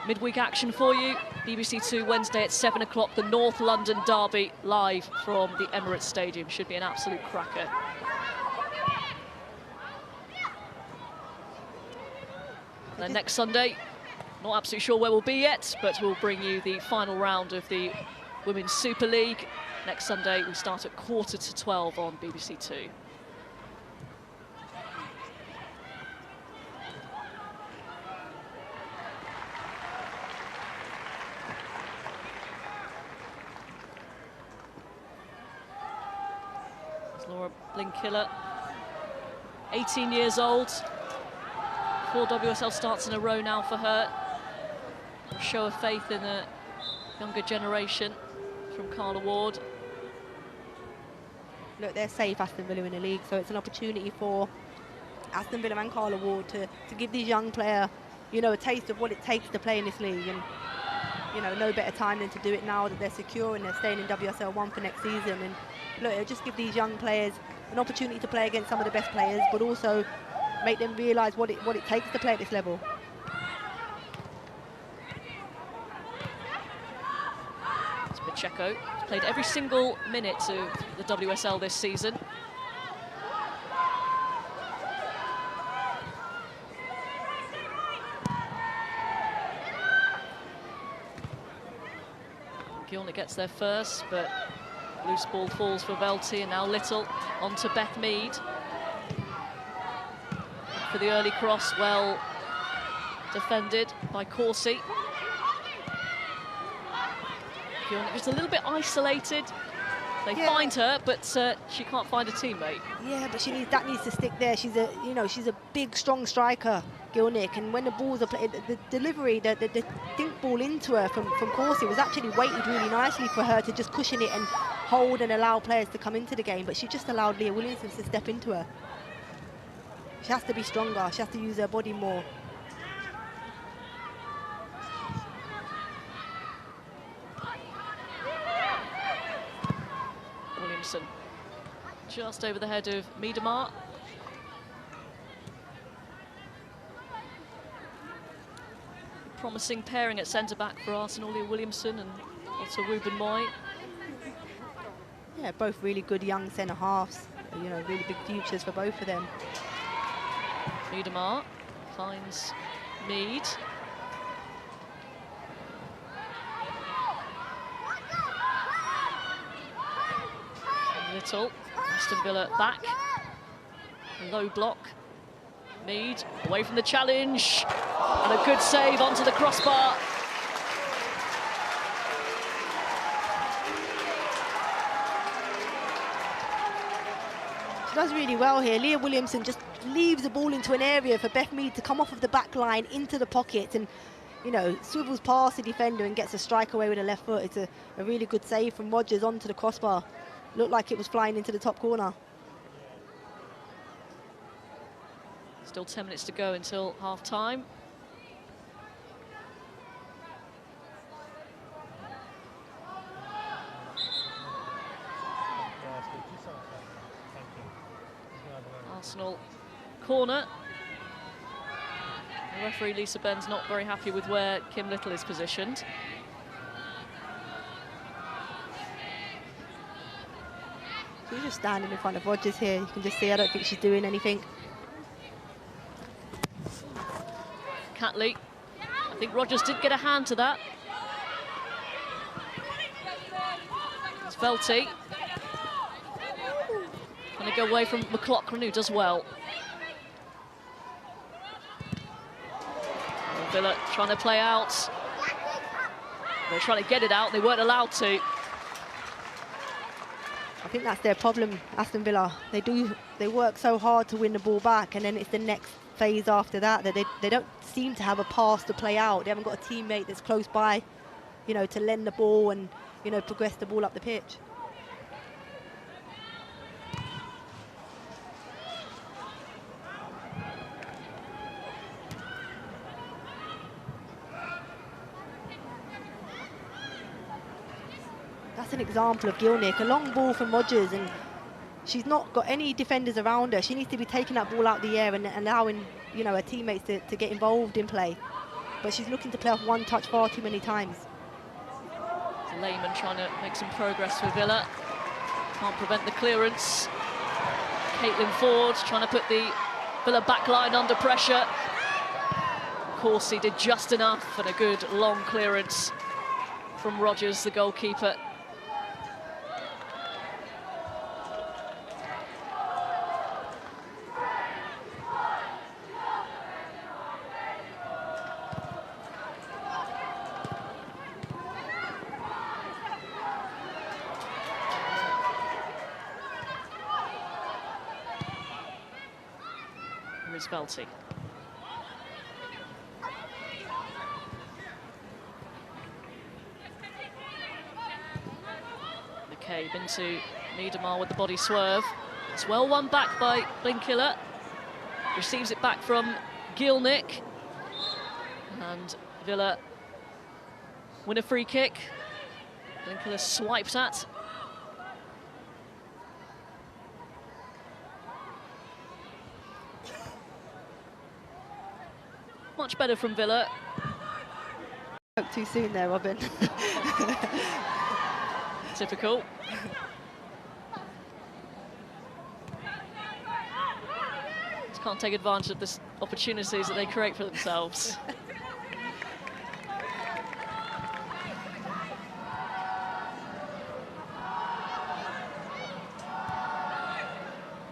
Midweek action for you. BBC 2 Wednesday at 7 o'clock. The North London derby live from the Emirates Stadium. Should be an absolute cracker. Then next Sunday, not absolutely sure where we'll be yet, but we'll bring you the final round of the Women's Super League. Next Sunday, we start at 11:45 on BBC 2. There's Laura Blinkiller, 18 years old. 4 WSL starts in a row now for her. A show of faith in the younger generation from Carla Ward. Look, they're safe, Aston Villa, in the league, so it's an opportunity for Aston Villa and Carla Ward to give these young players, a taste of what it takes to play in this league. And, no better time than to do it now that they're secure and they're staying in WSL 1 for next season. And look, it'll just give these young players an opportunity to play against some of the best players, but also make them realise what it takes to play at this level. It's Pacheco. He's played every single minute of the WSL this season. Gilnick gets there first, but loose ball falls for Velti, and now Little on to Beth Mead. For the early cross, well defended by Corsi. Gilnick just a little bit isolated. They find her, but she can't find a teammate. Yeah, but that needs to stick there. She's a big, strong striker, Gilnick, and when the balls are played, the delivery, the dink ball into her from Corsi was actually weighted really nicely for her to just cushion it and hold and allow players to come into the game. But she just allowed Leah Williamson to step into her. She has to be stronger. She has to use her body more. Williamson just over the head of Miedema. Promising pairing at centre-back for Arsenal, Leah Williamson and also Ruben Moy. Yeah, both really good young centre-halves. Really big futures for both of them. Miedema finds Mead. And Little, Aston Villa back. A low block. Mead away from the challenge. And a good save onto the crossbar. She does really well here. Leah Williamson just leaves the ball into an area for Beth Mead to come off of the back line into the pocket, and you know, swivels past the defender and gets a strike away with a left foot. It's a really good save from Rogers onto the crossbar. Looked like it was flying into the top corner. Still 10 minutes to go until half-time. Arsenal corner. The referee, Lisa Ben's, not very happy with where Kim Little is positioned. She's just standing in front of Rogers here. You can just see, I don't think she's doing anything. Catley. I think Rogers did get a hand to that. It's Velty. Trying to go away from McLaughlin, who does well. And Villa trying to play out. They're trying to get it out. They weren't allowed to. I think that's their problem, Aston Villa. They work so hard to win the ball back, and then it's the next phase after that they don't seem to have a pass to play out. They haven't got a teammate that's close by, you know, to lend the ball and, you know, progress the ball up the pitch. That's an example of Gilnick, a long ball from Rogers, and she's not got any defenders around her. She needs to be taking that ball out the air and allowing, you know, her teammates to get involved in play. But she's looking to play off one touch far too many times. Lehman trying to make some progress for Villa. Can't prevent the clearance. Caitlin Ford trying to put the Villa backline under pressure. Corsi did just enough, and a good long clearance from Rogers, the goalkeeper. Velty. McCabe into Niedermar with the body swerve. It's well won back by Blinkiller. Receives it back from Gilnick. And Villa win a free kick. Blinkiller swiped at. Much better from Villa. Too soon there, Robin. Typical. Just can't take advantage of the opportunities that they create for themselves.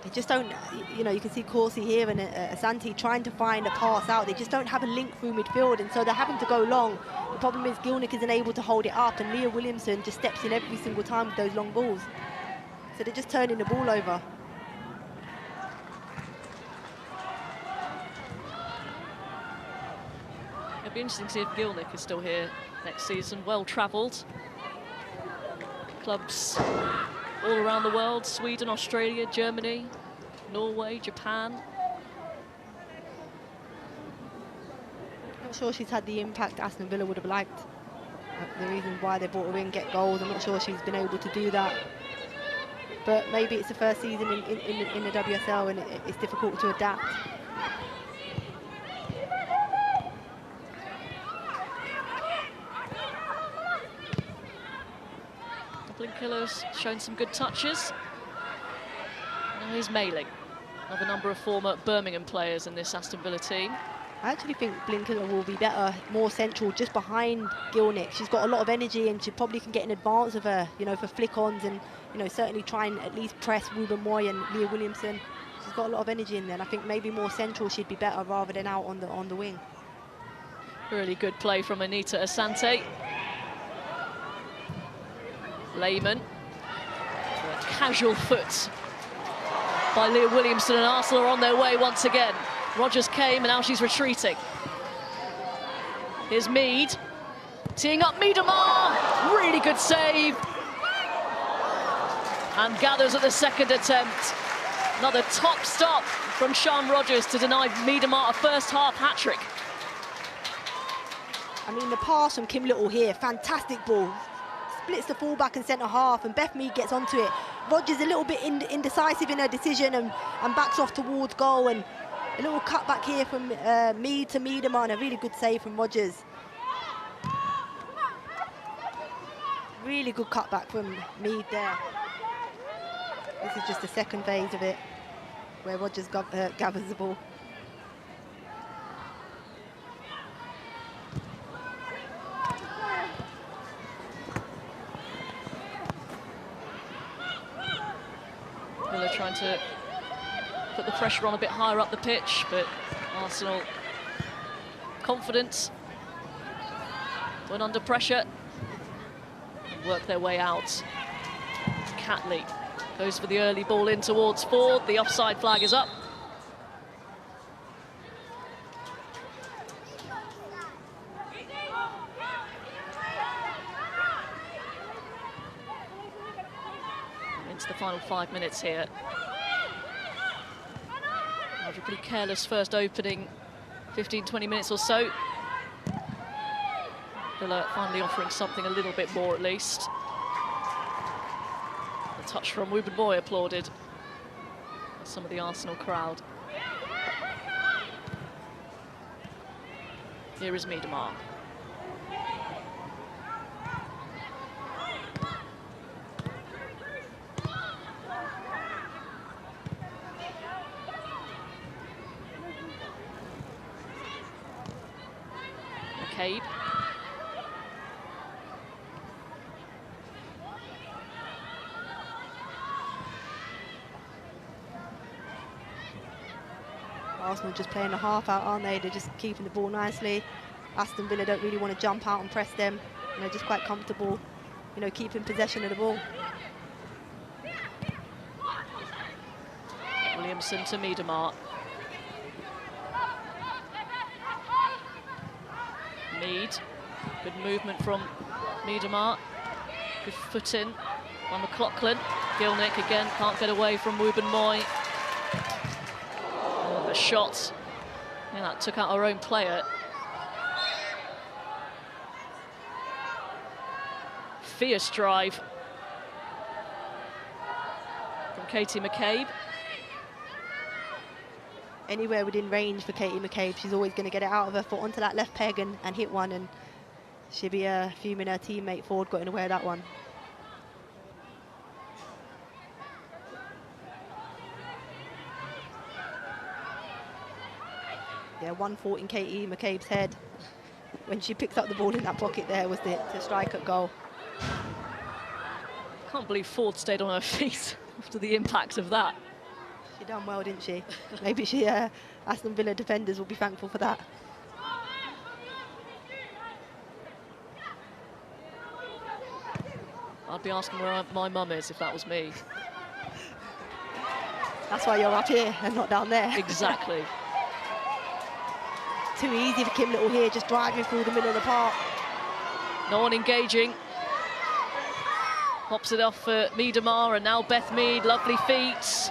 They just don't, you know, you can see Corsi here and Asante trying to find a pass out. They just don't have a link through midfield, and so they're having to go long. The problem is Gilnick isn't able to hold it up, and Leah Williamson just steps in every single time with those long balls. So they're just turning the ball over. It'll be interesting to see if Gilnick is still here next season. Well travelled. Clubs all around the world: Sweden, Australia, Germany, Norway, Japan. Not sure she's had the impact Aston Villa would have liked. The reason why they brought her in, get goals, I'm not sure she's been able to do that. But maybe it's the first season in the WSL, and it's difficult to adapt. Blinkiller's shown some good touches. Now he's Mailing, another number of former Birmingham players in this Aston Villa team. I actually think Blinkiller will be better, more central, just behind Gilnick. She's got a lot of energy, and she probably can get in advance of her, you know, for flick-ons, and, you know, certainly try and at least press Ruben Moy and Leah Williamson. She's got a lot of energy in there, and I think maybe more central she'd be better rather than out on the wing. Really good play from Anita Asante. Lehman, a casual foot by Leah Williamson, and Arsenal are on their way once again. Rogers came, and now she's retreating. Here's Mead. Teeing up Miedemar. Really good save. And gathers at the second attempt. Another top stop from Sian Rogers to deny Miedemar a first-half hat-trick. I mean, the pass from Kim Little here, fantastic ball. Splits the fullback and centre-half, and Beth Mead gets onto it. Rogers a little bit indecisive in her decision and backs off towards goal, and a little cutback here from Mead to Miedemar, and a really good save from Rogers. Really good cutback from Mead there. This is just the second phase of it, where Rogers gathers the ball. Villa trying to put the pressure on a bit higher up the pitch, but Arsenal confident when under pressure, work their way out. Catley goes for the early ball in towards Ford. The offside flag is up. Into the final 5 minutes here. After a pretty careless first opening 15-20 minutes or so. Villa finally offering something a little bit more at least. A touch from Wubben-Moy applauded by some of the Arsenal crowd. Here is Miedemar. McCabe. Arsenal just playing a half out, aren't they? They're just keeping the ball nicely. Aston Villa don't really want to jump out and press them. And they're just quite comfortable, you know, keeping possession of the ball. Williamson to Miedemar. Mead. Good movement from Miedemar. Good foot in by McLaughlin. Gilnick again can't get away from Wubben-Moy. The shot. Yeah, that took out our own player. Fierce drive from Katie McCabe. Anywhere within range for Katie McCabe, she's always going to get it out of her foot onto that left peg and hit one, and she'll be fuming her teammate Ford got in the way of that one. Yeah, one thought in Katie McCabe's head when she picked up the ball in that pocket there was to strike at goal. Can't believe Ford stayed on her feet after the impact of that. She done well, didn't she? Maybe Aston Villa defenders will be thankful for that. I'd be asking where my mum is if that was me. That's why you're up here and not down there. Exactly. Too easy for Kim Little here, just driving through the middle of the park. No one engaging. Pops it off for Miedemar, and now Beth Mead, lovely feet.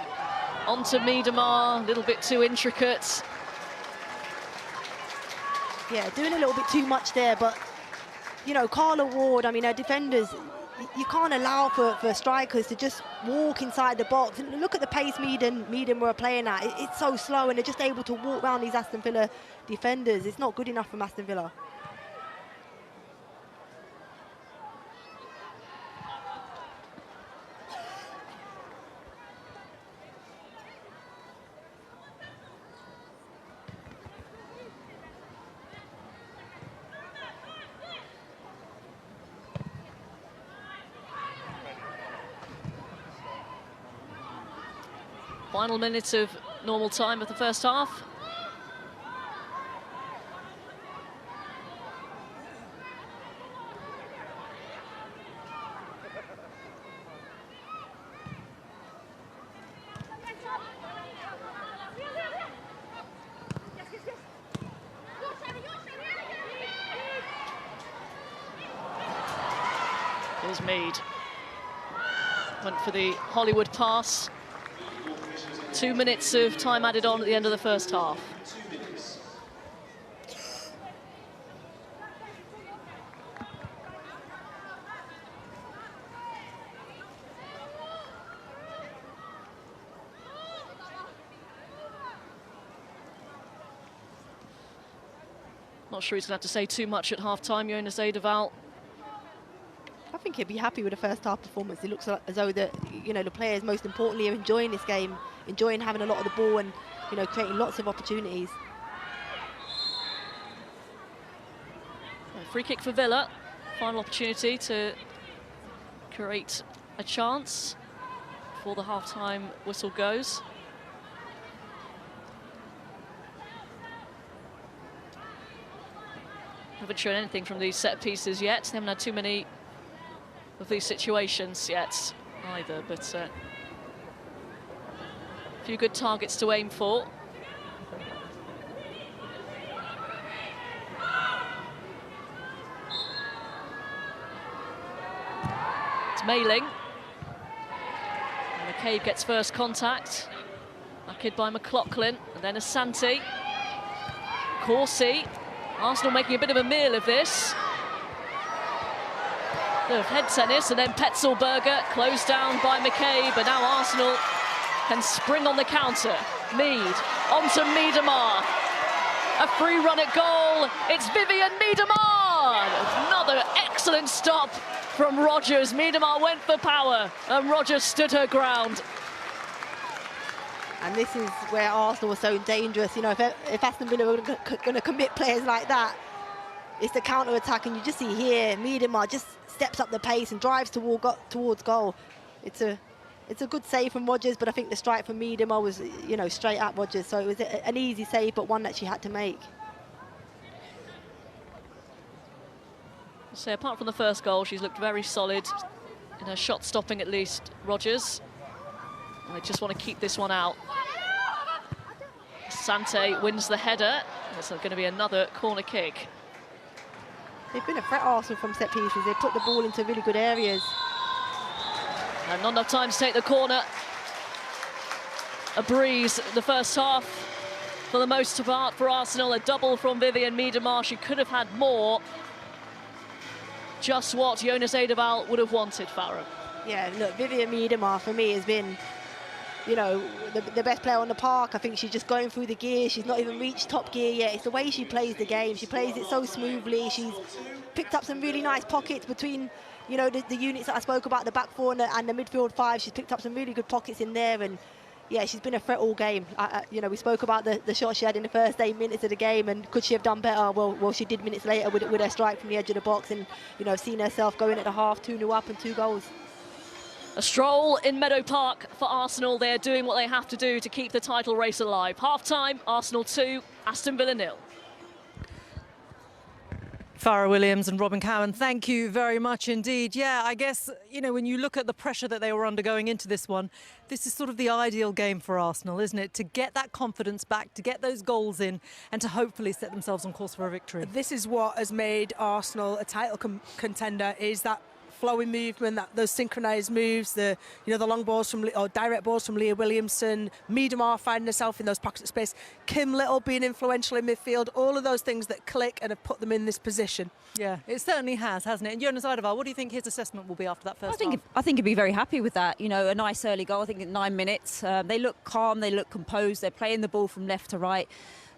Onto Miedemar, a little bit too intricate. Yeah, doing a little bit too much there, but, you know, Carla Ward, I mean, her defenders, you can't allow for strikers to just walk inside the box. And look at the pace Mead were playing at. It's so slow, and they're just able to walk around these Aston Villa defenders. It's not good enough from Aston Villa. Final minutes of normal time of the first half. Here's Mead. Went for the Hollywood pass. 2 minutes of time added on at the end of the first half. Not sure he's going to have to say too much at half-time, Jonas Eidevall. I think he'd be happy with the first half performance. It looks as though the players, most importantly, are enjoying this game, enjoying having a lot of the ball and, creating lots of opportunities. A free kick for Villa. Final opportunity to create a chance before the half-time whistle goes. Haven't shown anything from these set pieces yet. They haven't had too many of these situations yet either, but a few good targets to aim for. It's Mailing. And McCabe gets first contact. Back in by McLaughlin, and then Asante. Corsi. Arsenal making a bit of a meal of this. Bit of head tennis, and then Petzelberger closed down by McCabe, but now Arsenal can spring on the counter. Mead onto Miedemar. A free run at goal. It's Vivian Miedemar. Another excellent stop from Rogers. Miedemar went for power, and Rogers stood her ground. And this is where Arsenal was so dangerous. If Aston Villa were going to commit players like that, it's the counter-attack, and you just see here, Miedemar just steps up the pace and drives towards goal. It's a good save from Rogers, but I think the strike from Miedemar was, straight at Rogers, so it was an easy save, but one that she had to make. So apart from the first goal, she's looked very solid in her shot stopping, at least, Rogers. They just want to keep this one out. Sante wins the header. It's going to be another corner kick. They've been a threat, Arsenal, from set pieces. They put the ball into really good areas. And not enough time to take the corner. A breeze the first half for the most part for Arsenal. A double from Vivian Miedemar. She could have had more. Just what Jonas Eidevall would have wanted, Farah. Yeah, look, Vivian Miedemar for me has been, the best player on the park. I think she's just going through the gears. She's not even reached top gear yet. It's the way she plays the game. She plays it so smoothly. She's picked up some really nice pockets between, the units that I spoke about, the back four and the midfield five. She's picked up some really good pockets in there, and yeah, she's been a threat all game. We spoke about the shot she had in the first 8 minutes of the game, and could she have done better? Well, she did minutes later with her strike from the edge of the box, and seen herself going at the half 2-0 up and 2 goals. A stroll in Meadow Park for Arsenal. They're doing what they have to do to keep the title race alive. Half-time, Arsenal 2, Aston Villa 0. Farah Williams and Robin Cowan, thank you very much indeed. Yeah, I guess, when you look at the pressure that they were under going into this one, this is sort of the ideal game for Arsenal, isn't it? To get that confidence back, to get those goals in, and to hopefully set themselves on course for a victory. This is what has made Arsenal a title contender, is that flowing movement, those synchronised moves, the long balls or direct balls from Leah Williamson, Miedemar finding herself in those pockets of space, Kim Little being influential in midfield, all of those things that click and have put them in this position. Yeah, it certainly has, hasn't it? And Jonas Eidevall, what do you think his assessment will be after that first half? I think he'd be very happy with that. A nice early goal, I think in 9 minutes. They look calm, they look composed, they're playing the ball from left to right.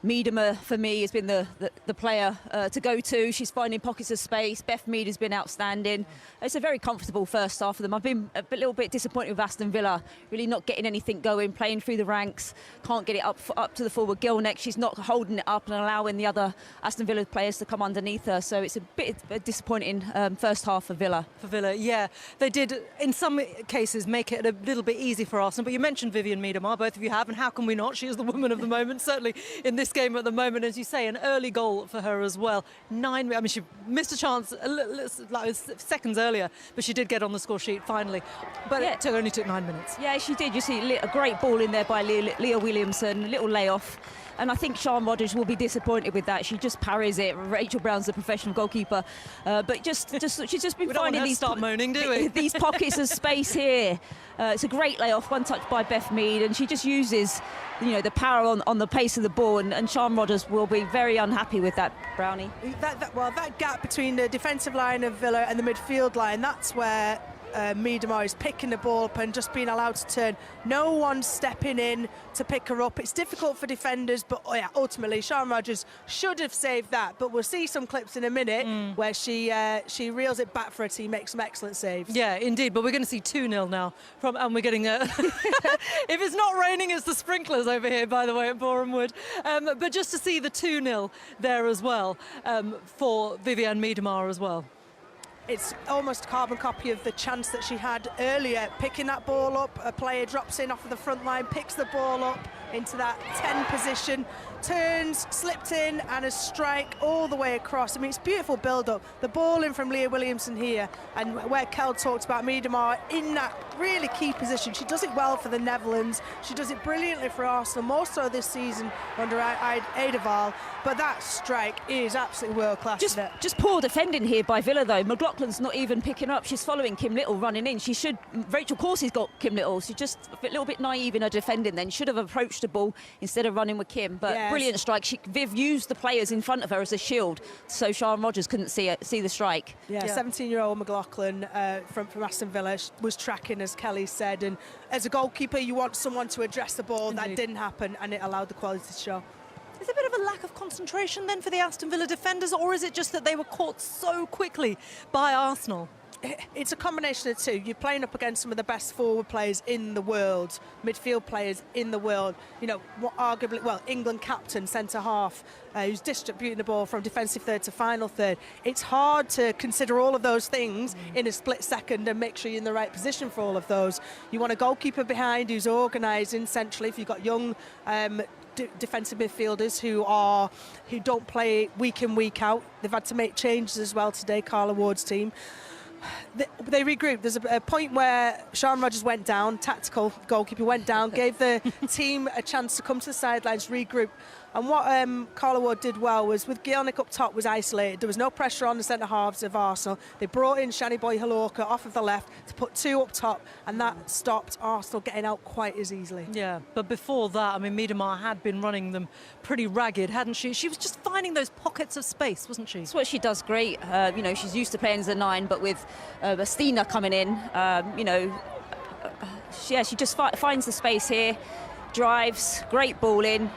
Miedemar, for me, has been the player to go to. She's finding pockets of space. Beth Mead has been outstanding. It's a very comfortable first half for them. I've been a little bit disappointed with Aston Villa, really not getting anything going, playing through the ranks, can't get it up to the forward. Gilneck, she's not holding it up and allowing the other Aston Villa players to come underneath her. So it's a bit disappointing first half for Villa. For Villa, yeah. They did, in some cases, make it a little bit easy for Arsenal. But you mentioned Vivian Miedemar, both of you have, and how can we not? She is the woman of the moment, certainly in this game at the moment. As you say, an early goal for her as well. She missed a chance like seconds earlier, but she did get on the score sheet finally. But it only took 9 minutes. Yeah, she did. You see a great ball in there by Leah Williamson, a little layoff. And I think Sian Rogers will be disappointed with that. She just parries it. Rachel Brown's a professional goalkeeper, but she's just been finding these start moaning, do we? these pockets of space here. It's a great layoff, one touch by Beth Mead, and she just uses, you know, the power on the pace of the ball, and Sian Rogers will be very unhappy with that, Brownie. That gap between the defensive line of Villa and the midfield line, that's where Miedema is picking the ball up and just being allowed to turn. No one stepping in to pick her up. It's difficult for defenders, but ultimately Sian Rogers should have saved that. But we'll see some clips in a minute where she reels it back for her team, makes some excellent saves. Yeah, indeed. But we're going to see 2-0 now and we're getting if it's not raining, it's the sprinklers over here, by the way, at Boreham Wood. But just to see the 2-0 there as well for Vivianne Miedema as well. It's almost a carbon copy of the chance that she had earlier, picking that ball up. A player drops in off of the front line, picks the ball up into that 10 position, turns, slipped in, and a strike all the way across. I mean, it's beautiful build-up. The ball in from Leah Williamson here, and where Kel talked about Miedema in that really key position. She does it well for the Netherlands. She does it brilliantly for Arsenal, more so this season under Eidevall. But that strike is absolutely world-class. Just poor defending here by Villa, though. McLaughlin's not even picking up. She's following Kim Little running in. She should. Rachel Corsi's got Kim Little. She's just a little bit naive in her defending then. Should have approached the ball instead of running with Kim. But yes. Brilliant strike. Viv used the players in front of her as a shield, so Sian Rogers couldn't see the strike. Yeah, 17-year-old McLaughlin from Aston Villa was tracking, as Kelly said. And as a goalkeeper, you want someone to address the ball. Indeed. That didn't happen, and it allowed the quality to show. Is there a bit of a lack of concentration then for the Aston Villa defenders, or is it just that they were caught so quickly by Arsenal? It's a combination of the two. You're playing up against some of the best forward players in the world, midfield players in the world. You know, arguably, England captain, centre-half, who's distributing the ball from defensive third to final third. It's hard to consider all of those things in a split second and make sure you're in the right position for all of those. You want a goalkeeper behind who's organising centrally. If you've got young defensive midfielders who don't play week in, week out. They've had to make changes as well today, Carla Ward's team. They regrouped. There's a point where Sian Rogers went down, tactical goalkeeper went down, gave the team a chance to come to the sidelines, regroup. And what Carla Ward did well was, with Gielnik up top, was isolated. There was no pressure on the centre halves of Arsenal. They brought in Shani Boy-Halorka off of the left to put two up top, and that stopped Arsenal getting out quite as easily. Yeah, but before that, I mean, Miedema had been running them pretty ragged, hadn't she? She was just finding those pockets of space, wasn't she? That's what she does great. You know, she's used to playing as a 9, but with Bastina coming in, you know, she just finds the space here, drives, great ball in.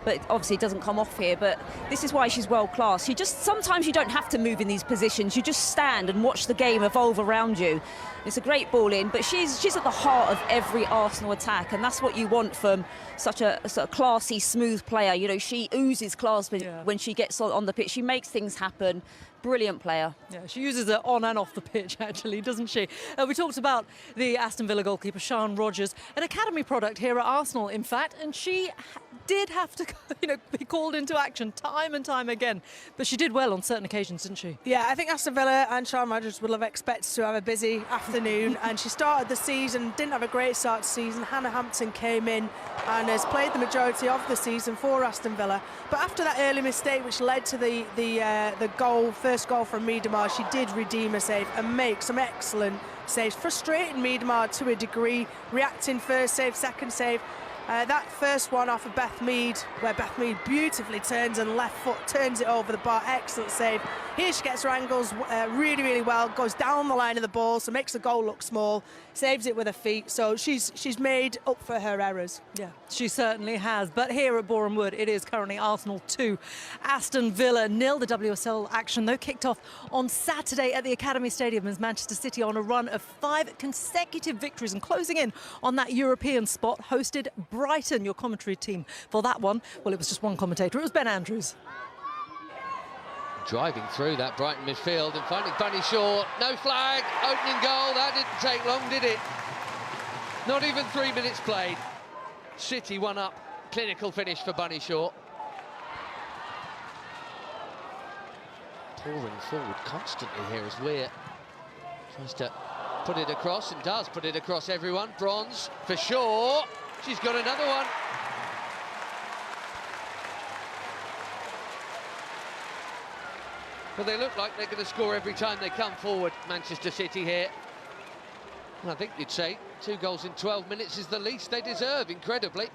But obviously it doesn't come off here. But this is why she's world class. Sometimes you don't have to move in these positions. You just stand and watch the game evolve around you. It's a great ball in, but she's at the heart of every Arsenal attack, and that's what you want from such a classy, smooth player. You know, she oozes class when she gets on the pitch. She makes things happen. Brilliant player. Yeah, she uses it on and off the pitch, actually, doesn't she? We talked about the Aston Villa goalkeeper, Sian Rogers, an academy product here at Arsenal, in fact, and she did have to, be called into action time and time again. But she did well on certain occasions, didn't she? Yeah, I think Aston Villa and Sian Rogers would have expected to have a busy afternoon, and she started the season, didn't have a great start to the season. Hannah Hampton came in and has played the majority of the season for Aston Villa. But after that early mistake, which led to the first goal from Miedema, she did redeem a save and make some excellent saves. Frustrating Miedema to a degree, reacting first save, second save. That first one off of Beth Mead, where Beth Mead beautifully turns and left foot turns it over the bar. Excellent save. Here she gets her angles really, really well, goes down the line of the ball, so makes the goal look small, saves it with her feet. So she's made up for her errors. Yeah, she certainly has. But here at Boreham Wood, it is currently Arsenal 2, Aston Villa 0. The WSL action, though, kicked off on Saturday at the Academy Stadium as Manchester City on a run of 5 consecutive victories and closing in on that European spot, hosted Brighton. Your commentary team for that one, well, it was just one commentator. It was Ben Andrews. Driving through that Brighton midfield and finding Bunny Shaw. No flag, opening goal. That didn't take long, did it? Not even 3 minutes played. City 1 up. Clinical finish for Bunny Shaw. Pouring forward constantly here as Weir tries to put it across, and does put it across everyone. Bronze for Shaw. She's got another one. But they look like they're going to score every time they come forward, Manchester City here. And I think you'd say 2 goals in 12 minutes is the least they deserve, incredibly.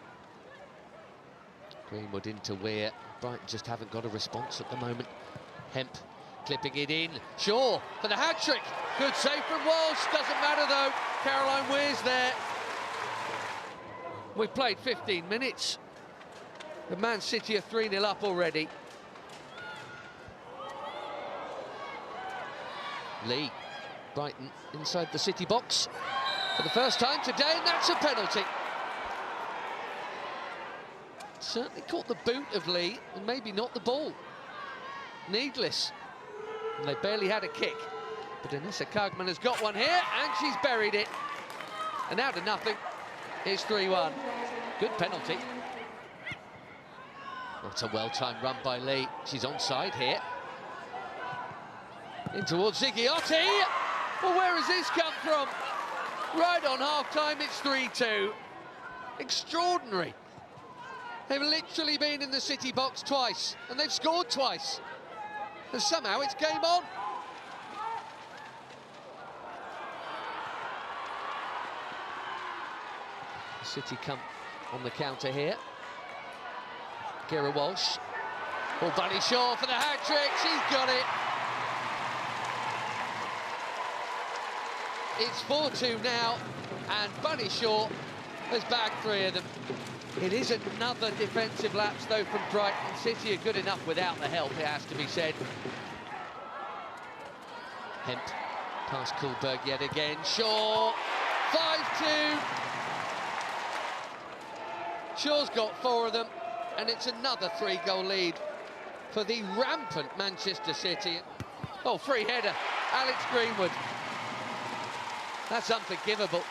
Greenwood into Weir. Brighton just haven't got a response at the moment. Hemp clipping it in. Shaw for the hat-trick. Good save from Walsh. Doesn't matter, though. Caroline Weir's there. We've played 15 minutes. The Man City are 3-0 up already. Lee, Brighton inside the City box for the first time today, and that's a penalty. Certainly caught the boot of Lee, and maybe not the ball. Needless. And they barely had a kick. But Anissa Kagman has got one here, and she's buried it. And now to nothing. It's 3-1. Good penalty. Not a well-timed run by Lee. She's onside here. In towards Ziggiotti. Well, where has this come from? Right on half-time, it's 3-2. Extraordinary. They've literally been in the City box twice, and they've scored twice. And somehow it's game on. City come on the counter here. Kira Walsh. Oh, Bunny Shaw for the hat-trick. She's got it. It's 4-2 now, and Bunny Shaw has bagged 3 of them. It is another defensive lapse, though, from Brighton. City are good enough without the help, it has to be said. Hemp past Kuhlberg yet again. Shaw, 5-2. Shaw's got 4 of them, and it's another 3-goal lead for the rampant Manchester City. Oh, free header, Alex Greenwood. That's unforgivable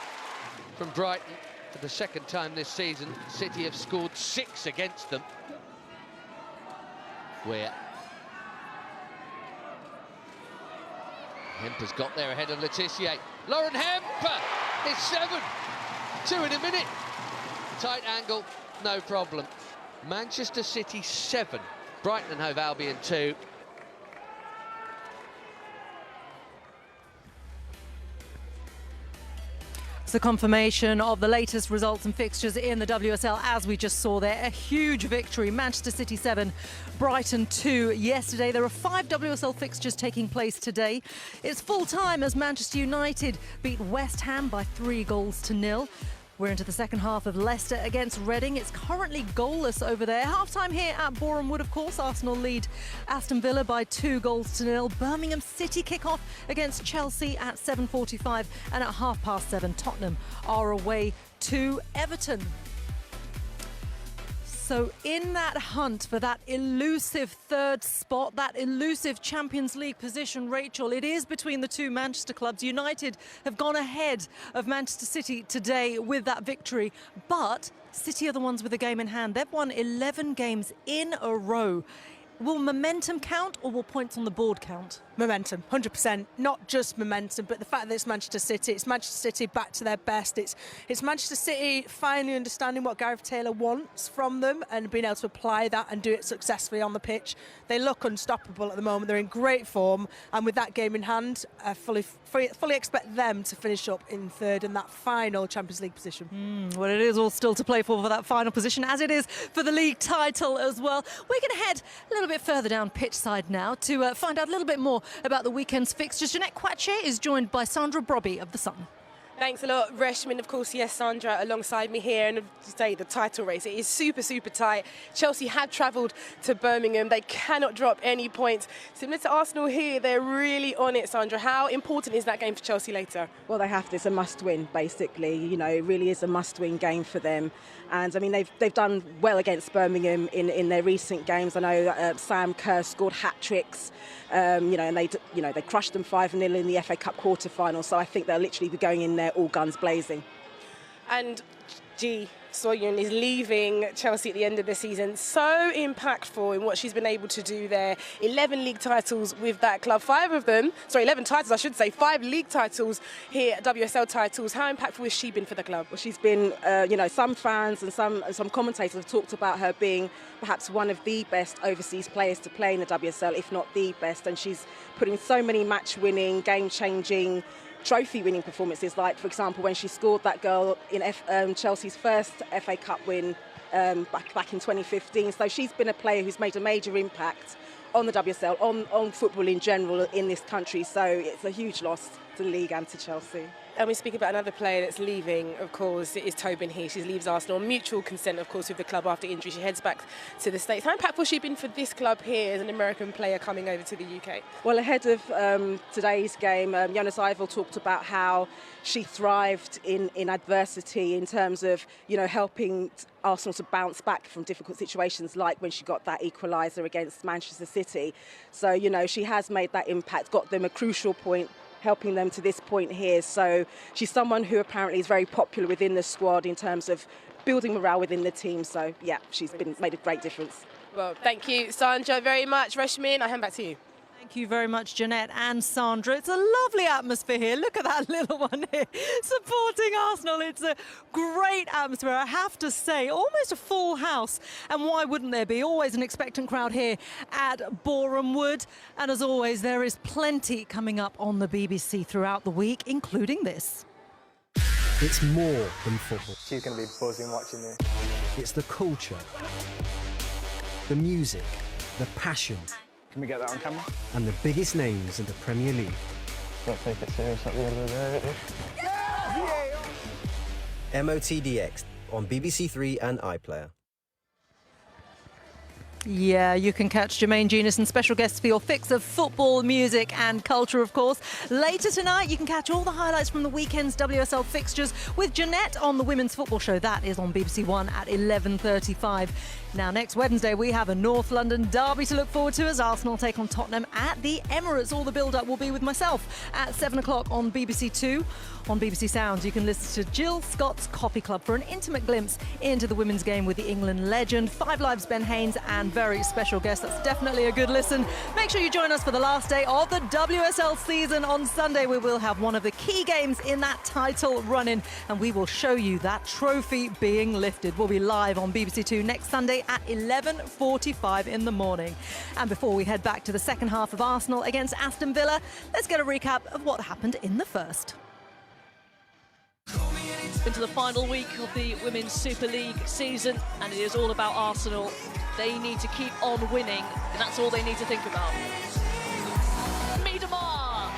from Brighton. For the second time this season, City have scored 6 against them. Where Hemp has got there ahead of Letitia. Lauren Hemp is 7. 2 in a minute. Tight angle, no problem. Manchester City 7, Brighton and Hove Albion 2. It's a confirmation of the latest results and fixtures in the WSL, as we just saw there. A huge victory. Manchester City 7, Brighton 2 yesterday. There are 5 WSL fixtures taking place today. It's full time as Manchester United beat West Ham by 3-0. We're into the second half of Leicester against Reading. It's currently goalless over there. Half-time here at Boreham Wood, of course. Arsenal lead Aston Villa by 2-0. Birmingham City kick off against Chelsea at 7:45. And at 7:30, Tottenham are away to Everton. So in that hunt for that elusive 3rd spot, that elusive Champions League position, Rachel, it is between the 2 Manchester clubs. United have gone ahead of Manchester City today with that victory, but City are the ones with the game in hand. They've won 11 games in a row. Will momentum count, or will points on the board count? Momentum, 100%. Not just momentum, but the fact that it's Manchester City back to their best. It's Manchester City finally understanding what Gareth Taylor wants from them and being able to apply that and do it successfully on the pitch. They look unstoppable at the moment. They're in great form, and with that game in hand, I fully expect them to finish up in 3rd in that final Champions League position. Well, it is all still to play for that final position, as it is for the league title as well. We're going to head a little bit further down pitch side now to find out a little bit more about the weekend's fixtures. Jeanette Quache is joined by Sandra Brobby of The Sun. Thanks a lot, Reshmin. Of course, yes, Sandra alongside me here. And to say the title race, it is super, super tight. Chelsea had travelled to Birmingham. They cannot drop any points. Similar to Arsenal here, they're really on it, Sandra. How important is that game for Chelsea later? Well, they have to. It's a must-win, basically. You know, it really is a must-win game for them. And, I mean, they've done well against Birmingham in their recent games. I know Sam Kerr scored hat-tricks, and they crushed them 5-0 in the FA Cup quarter-final. So I think they'll literally be going in there all guns blazing. And Ji Soyun is leaving Chelsea at the end of the season. So impactful in what she's been able to do there. 11 league titles with that club. 11 titles, I should say. 5 league titles here, WSL titles. How impactful has she been for the club? Well, she's been, some fans and some commentators have talked about her being perhaps one of the best overseas players to play in the WSL, if not the best. And she's put in so many match-winning, game-changing, trophy-winning performances, like, for example, when she scored that goal in Chelsea's first FA Cup win back in 2015. So she's been a player who's made a major impact on the WSL, on football in general in this country. So it's a huge loss to the league and to Chelsea. And we speak about another player that's leaving, of course, it is Tobin Heath. She leaves Arsenal. Mutual consent, of course, with the club after injury. She heads back to the States. How impactful has she been for this club here as an American player coming over to the UK? Well, ahead of today's game, Jonas Eifel talked about how she thrived in adversity in terms of, helping Arsenal to bounce back from difficult situations, like when she got that equaliser against Manchester City. So, she has made that impact, got them a crucial point, helping them to this point here. So she's someone who apparently is very popular within the squad in terms of building morale within the team. So, yeah, she's made a great difference. Well, thank you, Sandra, very much. Reshmin, I hand back to you. Thank you very much, Jeanette and Sandra. It's a lovely atmosphere here. Look at that little one here supporting Arsenal. It's a great atmosphere, I have to say. Almost a full house. And why wouldn't there be? Always an expectant crowd here at Boreham Wood. And as always, there is plenty coming up on the BBC throughout the week, including this. It's more than football. She's going to be buzzing watching this. It's the culture, the music, the passion. Can we get that on camera? And the biggest names in the Premier League. Don't take it serious at the end of the day. MOTDX on BBC Three and iPlayer. Yeah, you can catch Jermaine Genius and special guests for your fix of football, music and culture, of course. Later tonight, you can catch all the highlights from the weekend's WSL fixtures with Jeanette on the Women's Football Show. That is on BBC One at 11:35. Now, next Wednesday, we have a North London derby to look forward to as Arsenal take on Tottenham at the Emirates. All the build-up will be with myself at 7 o'clock on BBC Two. On BBC Sounds, you can listen to Jill Scott's Coffee Club for an intimate glimpse into the women's game with the England legend, Five Live's Ben Haynes, and very special guest. That's definitely a good listen. Make sure you join us for the last day of the WSL season on Sunday. We will have one of the key games in that title run-in, and we will show you that trophy being lifted. We'll be live on BBC Two next Sunday at 11:45 in the morning. And before we head back to the second half of Arsenal against Aston Villa, let's get a recap of what happened in the first. Into the final week of the Women's Super League season, and it is all about Arsenal. They need to keep on winning, and that's all they need to think about. Miedemar,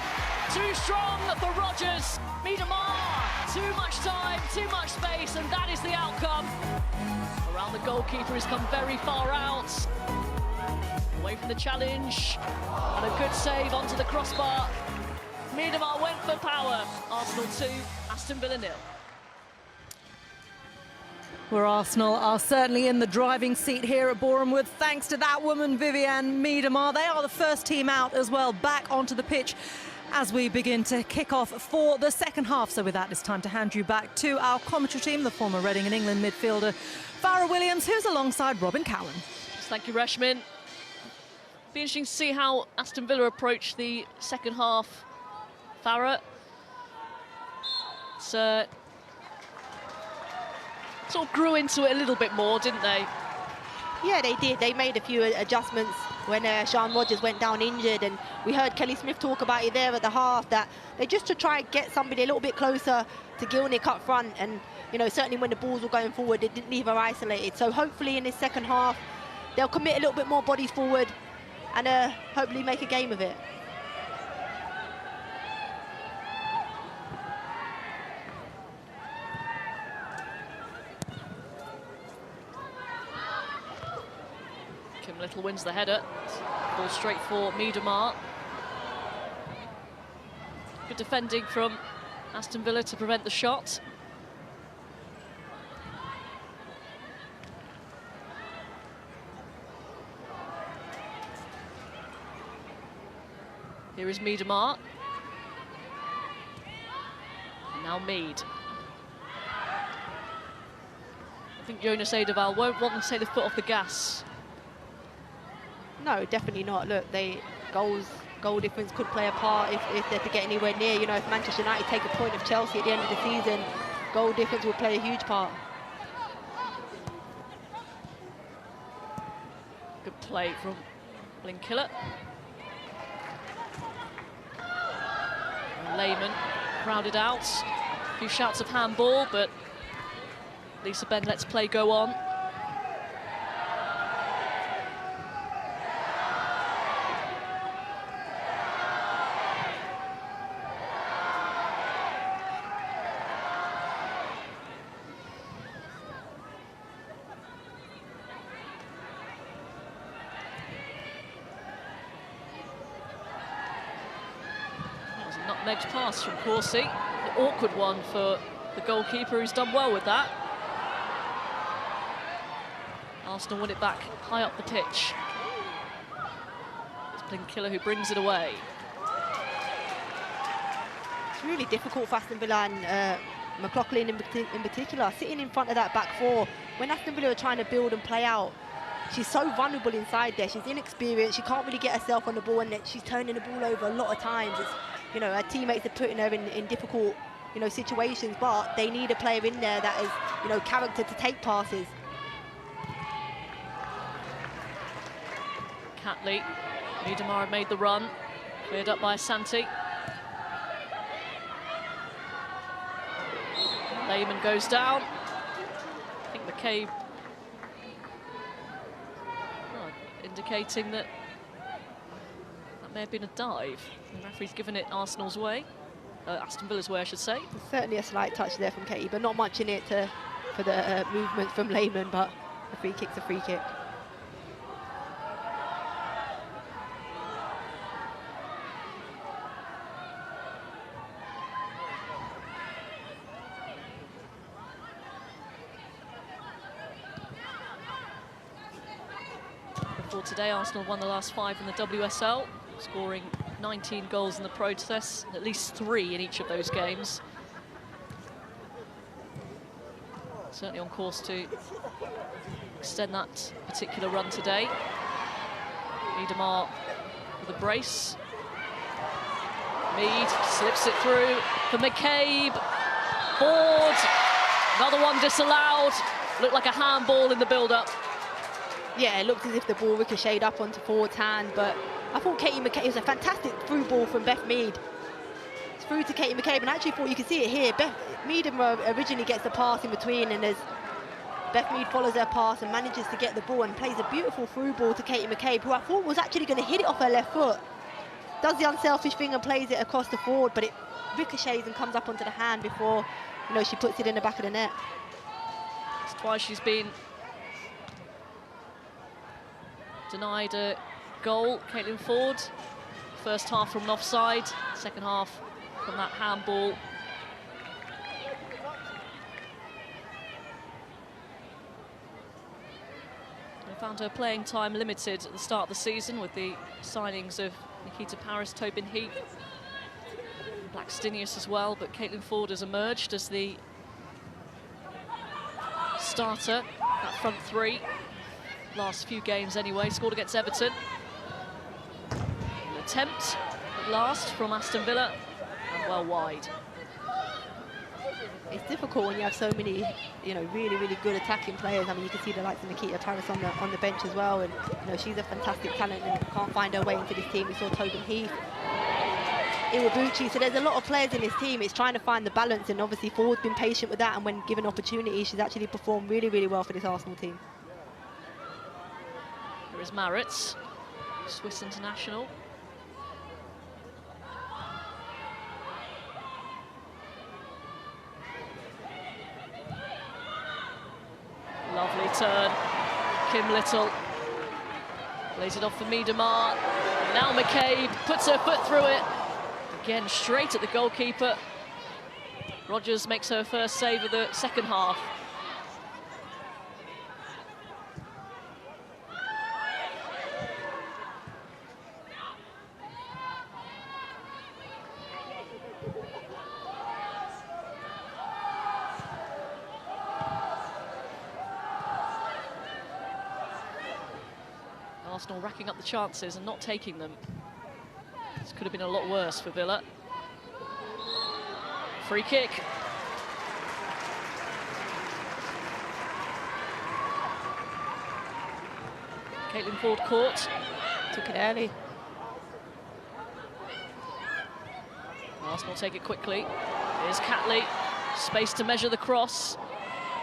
too strong for Rodgers. Miedemar, too much time, too much space, and that is the outcome. Around the goalkeeper has come very far out. Away from the challenge, and a good save onto the crossbar. Miedemar went for power. Arsenal 2, Aston Villa 0. Where Arsenal are certainly in the driving seat here at Boreham Wood, thanks to that woman, Vivianne Miedemar. They are the first team out as well, back onto the pitch as we begin to kick off for the second half. So with that, it's time to hand you back to our commentary team, the former Reading and England midfielder, Farah Williams, who's alongside Robin Cowan. Thank you, Reshmin. Be interesting to see how Aston Villa approach the second half. Farah, sort of grew into it a little bit more, didn't they? Yeah, they did. They made a few adjustments when Sean Rodgers went down injured, and we heard Kelly Smith talk about it there at the half, that they just to try and get somebody a little bit closer to Gilnick up front, and certainly when the balls were going forward, they didn't leave her isolated. So hopefully in this second half, they'll commit a little bit more bodies forward and hopefully make a game of it. Little wins the header. Ball straight for Miedemar. Good defending from Aston Villa to prevent the shot. Here is Miedemar. Now Mead. think Jonas Edeval won't want them to take the foot off the gas. No, definitely not. Look, goal difference could play a part if they're to get anywhere near. You know, if Manchester United take a point of Chelsea at the end of the season, goal difference will play a huge part. Good play from Blinkiller. Lehman crowded out. A few shouts of handball, but Lisa Ben lets play go on. Nutmegged pass from Corsi. An awkward one for the goalkeeper, who's done well with that. Arsenal win it back high up the pitch. It's Blinkiller who brings it away. It's really difficult for Aston Villa and McLaughlin in particular, sitting in front of that back four. When Aston Villa are trying to build and play out, she's so vulnerable inside there. She's inexperienced. She can't really get herself on the ball, and she's turning the ball over a lot of times. It's, you know, her teammates are putting her in difficult, you know, situations, but they need a player in there that is, you know, character to take passes. Catley, Miedemar made the run, cleared up by Santi. Lehman goes down. I think McCabe indicating that may have been a dive. The referee's given it Arsenal's way, Aston Villa's way, I should say. There's certainly a slight touch there from Katie, but not much in it for the movement from Lehman, but the free kick's a free kick. Before today, Arsenal won the last 5 in the WSL, scoring 19 goals in the process, at least 3 in each of those games. Certainly on course to extend that particular run today. Miedemar with a brace. Mead slips it through for McCabe. Ford, another one disallowed. Looked like a handball in the build-up. Yeah, it looked as if the ball ricocheted up onto Ford's hand, but I thought Katie McCabe, it was a fantastic through ball from Beth Mead. It's through to Katie McCabe, and actually thought you can see it here. Beth Mead originally gets the pass in between, and as Beth Mead follows her pass and manages to get the ball and plays a beautiful through ball to Katie McCabe, who I thought was actually going to hit it off her left foot. Does the unselfish thing and plays it across the forward, but it ricochets and comes up onto the hand before, you know, she puts it in the back of the net. It's twice she's been denied a goal, Caitlin Ford. First half from an offside, second half from that handball. We found her playing time limited at the start of the season with the signings of Nikita Paris, Tobin Heath, Blackstenius as well, but Caitlin Ford has emerged as the starter, that front three. Last few games anyway, scored against Everton. An attempt at last from Aston Villa, and well wide. It's difficult when you have so many, you know, really, really good attacking players. I mean, you can see the likes of Nikita Paris on the bench as well, and you know, she's a fantastic talent and can't find her way into this team. We saw Tobin Heath, Iwabuchi, so there's a lot of players in this team. It's trying to find the balance, and obviously Ford's been patient with that, and when given opportunity, she's actually performed really, really well for this Arsenal team. Here is Maritz, Swiss international. Lovely turn, Kim Little. Lays it off for Miedemar. Now McCabe puts her foot through it. Again, straight at the goalkeeper. Rogers makes her first save of the second half. Arsenal racking up the chances and not taking them. This could have been a lot worse for Villa. Free kick. Caitlin Ford caught. Took it early. Arsenal take it quickly. Here's Catley. Space to measure the cross.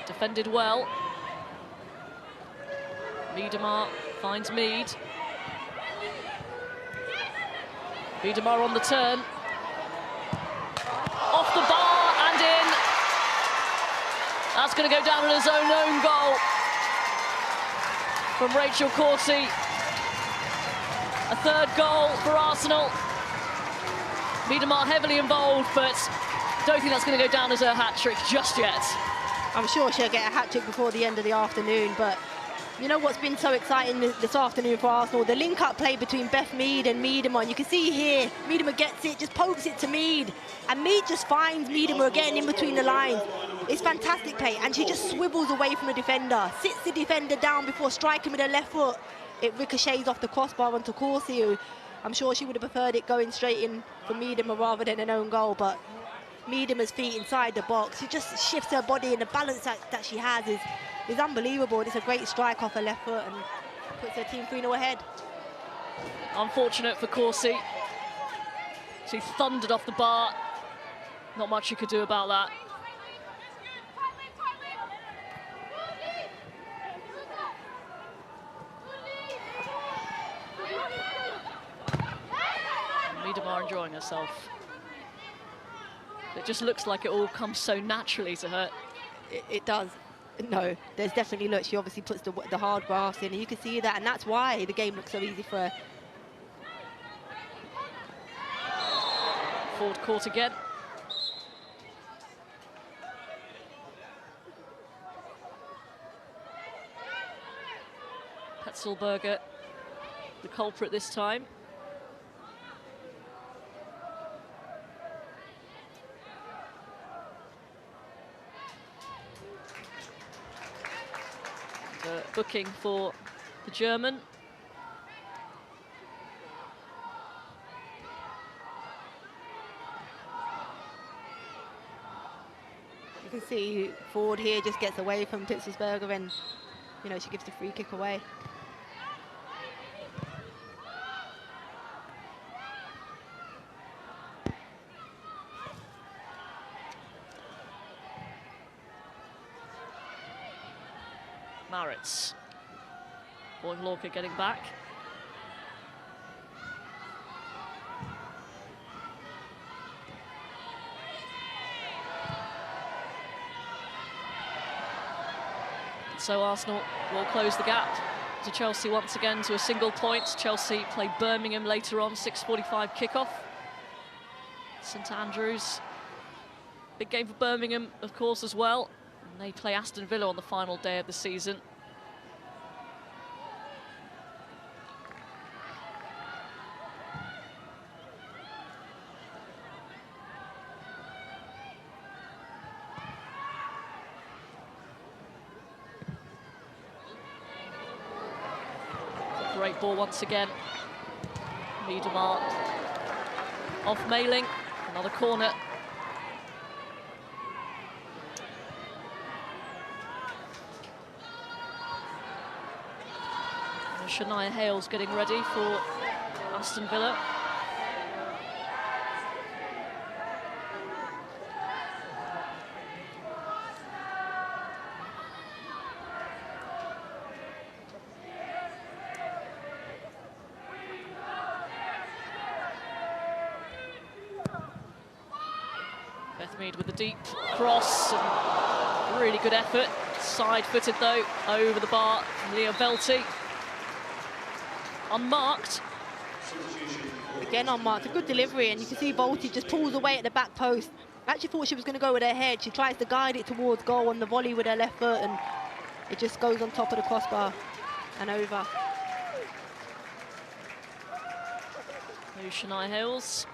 Defended well. Miedemar finds Mead. Miedemar on the turn. Off the bar and in. That's going to go down as his own goal from Rachel Corsie. A third goal for Arsenal. Miedemar heavily involved, but don't think that's going to go down as a hat-trick just yet. I'm sure she'll get a hat-trick before the end of the afternoon, but you know what's been so exciting this afternoon for Arsenal? The link-up play between Beth Mead and Miedemar. And you can see here, Miedemar gets it, just pokes it to Mead, and Mead just finds Miedemar getting in between the lines. It's fantastic play, and she just swivels away from the defender, sits the defender down before striking with her left foot. It ricochets off the crossbar onto Corsie, who I'm sure she would have preferred it going straight in for Miedemar rather than an own goal, but Miedemar's feet inside the box. She just shifts her body, and the balance that she has is unbelievable. It's a great strike off her left foot and puts her team 3-0 ahead. Unfortunate for Corsie. She thundered off the bar. Not much you could do about that. Miedemar enjoying herself. It just looks like it all comes so naturally to her. It does. No, there's definitely, look, she obviously puts the hard grass in, and you can see that, and that's why the game looks so easy for her. Ford caught again. Petzelberger, the culprit this time. Booking for the German. You can see Ford here just gets away from Pittsburgher, and you know, she gives the free kick away. Maritz. Boyd Lorca getting back. So Arsenal will close the gap to Chelsea once again to a single point. Chelsea play Birmingham later on, 6:45 kickoff. St Andrews. Big game for Birmingham, of course, as well. And they play Aston Villa on the final day of the season. Great ball once again. Miedemar off Mailing, another corner. And Shania Hales getting ready for Aston Villa. Mead with the deep cross, and really good effort. Side-footed though, over the bar from Leah Velti. Unmarked. Again unmarked, a good delivery, and you can see Velti just pulls away at the back post. I actually thought she was going to go with her head. She tries to guide it towards goal on the volley with her left foot, and it just goes on top of the crossbar and over. There's Shania Hales.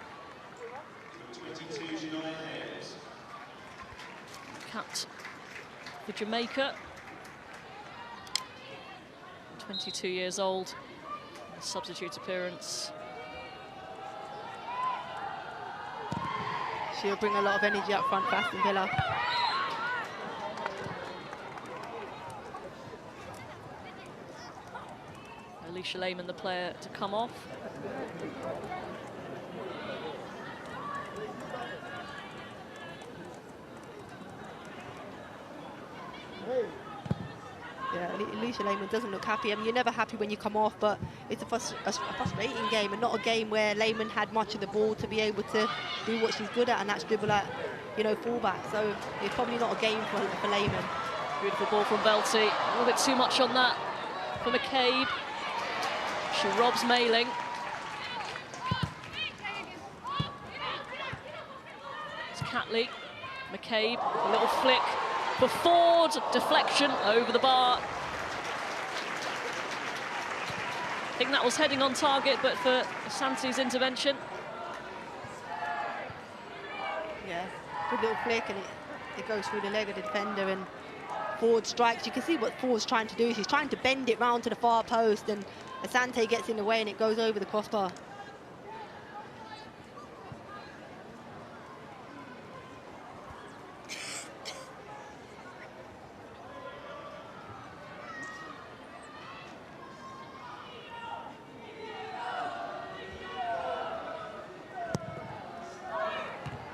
Capped for Jamaica, 22 years old. substitute appearance. She'll bring a lot of energy up front for Aston Villa. Alicia Lehmann, the player to come off. Yeah, Alicia Lehmann doesn't look happy. I mean, you're never happy when you come off, but it's a frustrating game, and not a game where Lehmann had much of the ball to be able to do what she's good at, and that's dribble at, you know, fullback. So it's probably not a game for Lehmann. Beautiful ball from Belty. A little bit too much on that for McCabe. She robs Mailing. It's Catley. McCabe, a little flick for Ford. Deflection over the bar. I think that was heading on target, but for Santi's intervention. Yeah, good little flick, and it goes through the leg of the defender, and Ford strikes. You can see what Ford's trying to do. She's trying to bend it round to the far post, and Asante gets in the way, and it goes over the crossbar.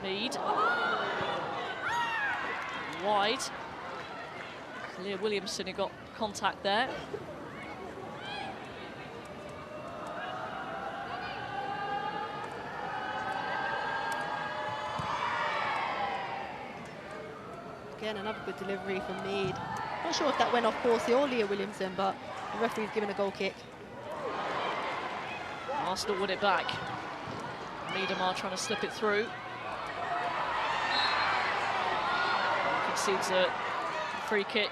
Mead. Wide. Leah Williamson who got contact there. Again, another good delivery from Mead. Not sure if that went off Horsey or Leah Williamson, but the referee's given a goal kick. Arsenal win it back. Miedemar trying to slip it through. Concedes a free kick.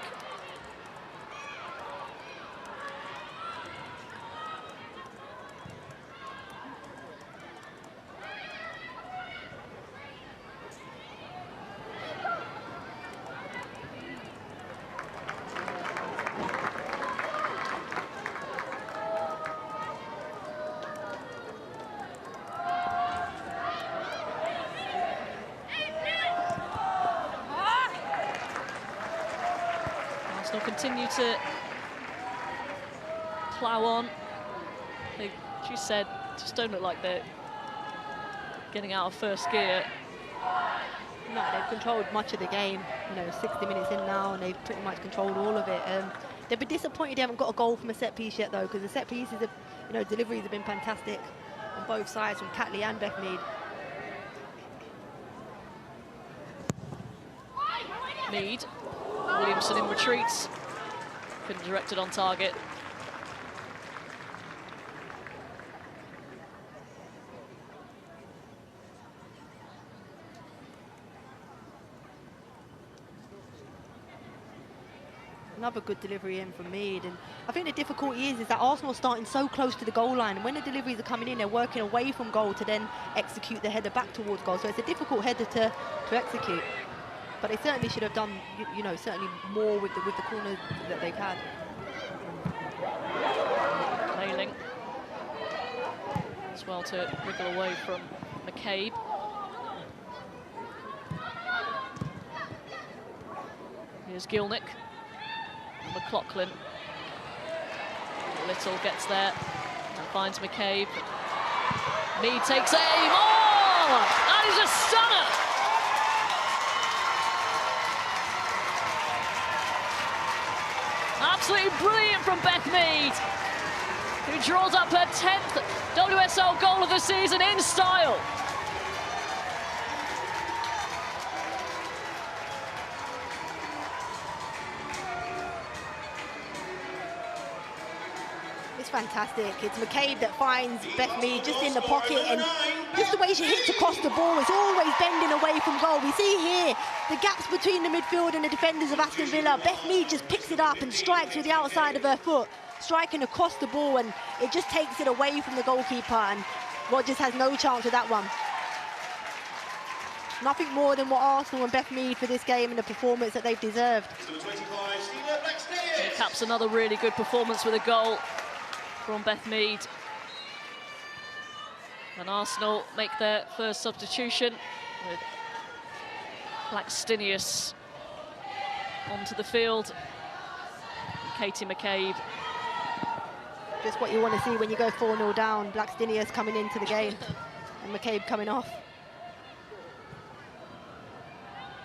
Arsenal continue to plough on. She said, just don't look like they're getting out of first gear. No, they've controlled much of the game. You know, 60 minutes in now, and they've pretty much controlled all of it. They've been disappointed they haven't got a goal from a set piece yet, though, because the set pieces, have, you know, deliveries have been fantastic on both sides, from Catley and Beth Mead. Mead. Williamson in retreats. Couldn't direct it on target. Another good delivery in from Mead, and I think the difficulty is that Arsenal are starting so close to the goal line, and when the deliveries are coming in, they're working away from goal to then execute the header back towards goal. So it's a difficult header to execute. But they certainly should have done, you know, certainly more with the corners that they've had. Mailing. As well to wriggle away from McCabe. Here's Gilnick. McLaughlin. Little gets there and finds McCabe. Mead takes aim. Oh! That is a stunner! Absolutely brilliant from Beth Mead, who draws up her 10th WSL goal of the season in style. It's fantastic. It's McCabe that finds Beth Mead just in the pocket, and just the way she hits across the ball, it's always bending away from goal. We see here the gaps between the midfield and the defenders of Aston Villa. Beth Mead just picks it up and strikes with the outside of her foot, striking across the ball, and it just takes it away from the goalkeeper, and Rodgers has no chance with that one. Nothing more than what Arsenal and Beth Mead for this game and the performance that they've deserved. He caps another really good performance with a goal from Beth Mead. And Arsenal make their first substitution with Blackstenius onto the field. Katie McCabe. Just what you want to see when you go 4-0 down. Blackstenius coming into the game and McCabe coming off.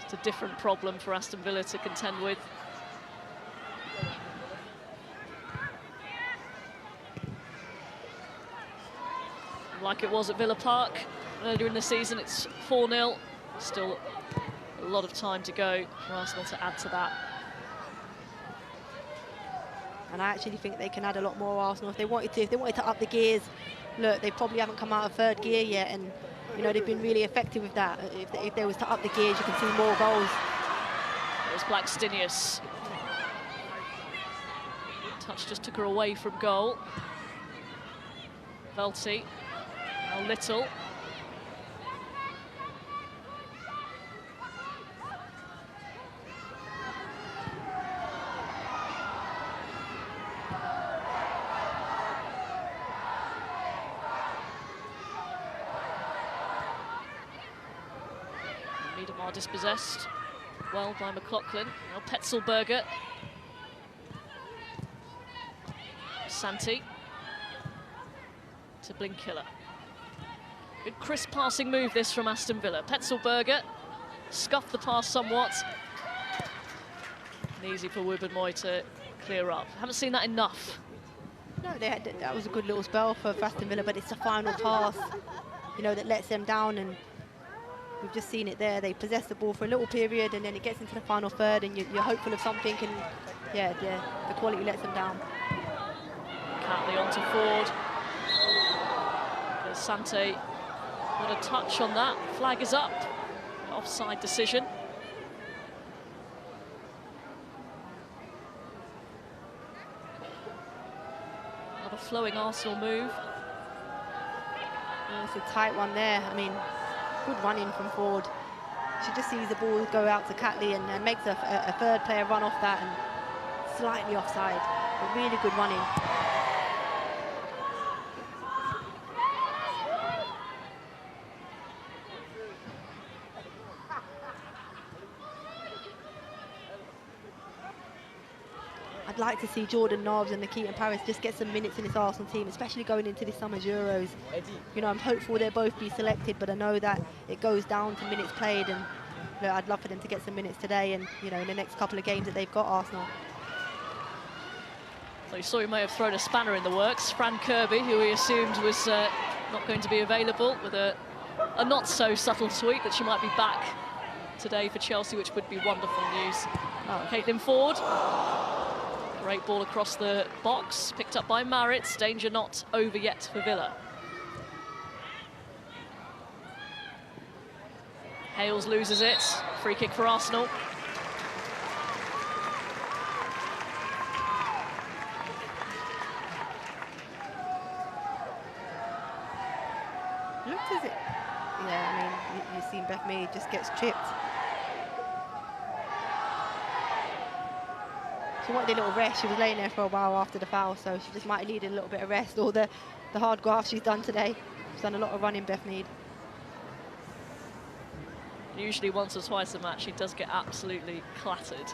It's a different problem for Aston Villa to contend with. Like it was at Villa Park earlier in the season, it's 4-0. Still a lot of time to go for Arsenal to add to that. And I actually think they can add a lot more, Arsenal, if they wanted to. If they wanted to up the gears, look, they probably haven't come out of third gear yet, and you know they've been really effective with that. If they was to up the gears, you can see more goals. There's Blackstenius. Touch just took her away from goal. Velty. Now Little. Miedemar dispossessed. Well by McLaughlin. Now Petzelberger. Santi. To Blinkiller. Good crisp passing move this from Aston Villa. Petzelberger scuffed the pass somewhat. And easy for Wubben-Moy to clear up. Haven't seen that enough. No, that was a good little spell for Aston Villa, but it's the final pass, you know, that lets them down, and we've just seen it there. They possess the ball for a little period, and then it gets into the final third, and you're hopeful of something, and yeah, the quality lets them down. Catley onto Ford. There's Sante. Not a touch on that. Flag is up. Offside decision. Another flowing Arsenal move. Yeah, it's a tight one there. I mean, good running from Ford. She just sees the ball go out to Catley and makes a third player run off that and slightly offside. But really good running. I'd like to see Jordan Nobbs and Nikita Paris just get some minutes in this Arsenal team, especially going into this summer's Euros. You know, I'm hopeful they'll both be selected, but I know that it goes down to minutes played, and you know, I'd love for them to get some minutes today and, you know, in the next couple of games that they've got, Arsenal. So you saw he may have thrown a spanner in the works. Fran Kirby, who we assumed was not going to be available, with a not so subtle tweet that she might be back today for Chelsea, which would be wonderful news. Caitlin Ford. Great ball across the box, picked up by Maritz. Danger not over yet for Villa. Hales loses it. Free kick for Arsenal. Looked as it. Yeah, I mean, you've seen Beth Mead just gets tripped. She wanted a little rest. She was laying there for a while after the foul, so she just might have needed a little bit of rest. All the hard graft she's done today. She's done a lot of running, Beth Mead. Usually once or twice a match, she does get absolutely clattered.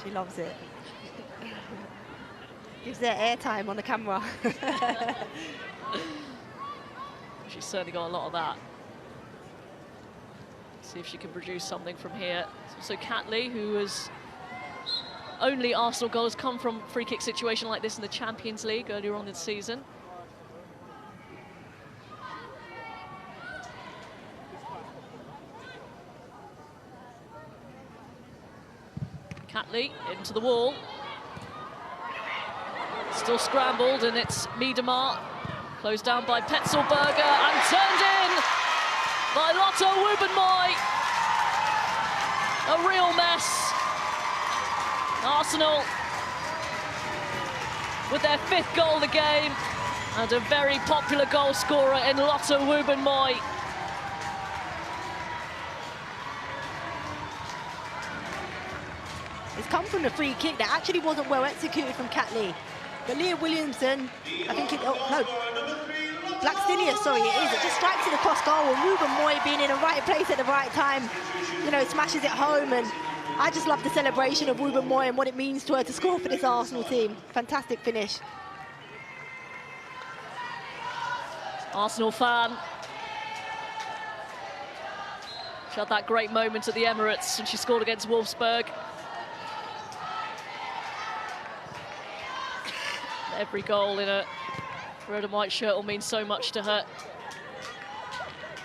She loves it. Gives her airtime on the camera. She's certainly got a lot of that. See if she can produce something from here. So Catley, who was only Arsenal goal has come from free kick situation like this in the Champions League earlier on in the season. Catley into the wall. Still scrambled, and it's Miedemar. Closed down by Petzelberger and turned in by Lotte Wubben-Moy. A real mess. Arsenal with their 5th goal of the game, and a very popular goal scorer in Lotte Wubben-Moy. It's come from the free kick that actually wasn't well executed from Catley. But Leah Williamson, I think it, oh, no. Blackstenius, sorry, it is. It just strikes it across goal, and Ruben Moy being in the right place at the right time, you know, smashes it home. And I just love the celebration of Ruben Moy and what it means to her to score for this Arsenal team. Fantastic finish. Arsenal fan. She had that great moment at the Emirates when she scored against Wolfsburg. Every goal in a red and white shirt will mean so much to her.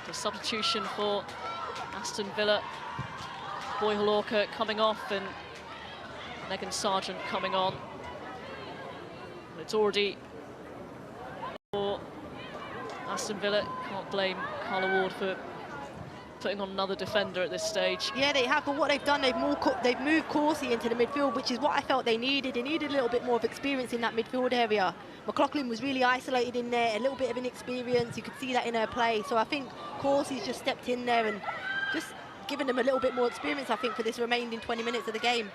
The substitution for Aston Villa. Boy Halorka coming off and Megan Sargent coming on. And it's already for Aston Villa. Can't blame Carla Ward for putting on another defender at this stage. Yeah, they have, but what they've done, they've moved Corsi into the midfield, which is what I felt they needed. They needed a little bit more of experience in that midfield area. McLaughlin was really isolated in there, a little bit of inexperience. You could see that in her play. So I think Corsi's just stepped in there and just given them a little bit more experience, I think, for this remaining 20 minutes of the game.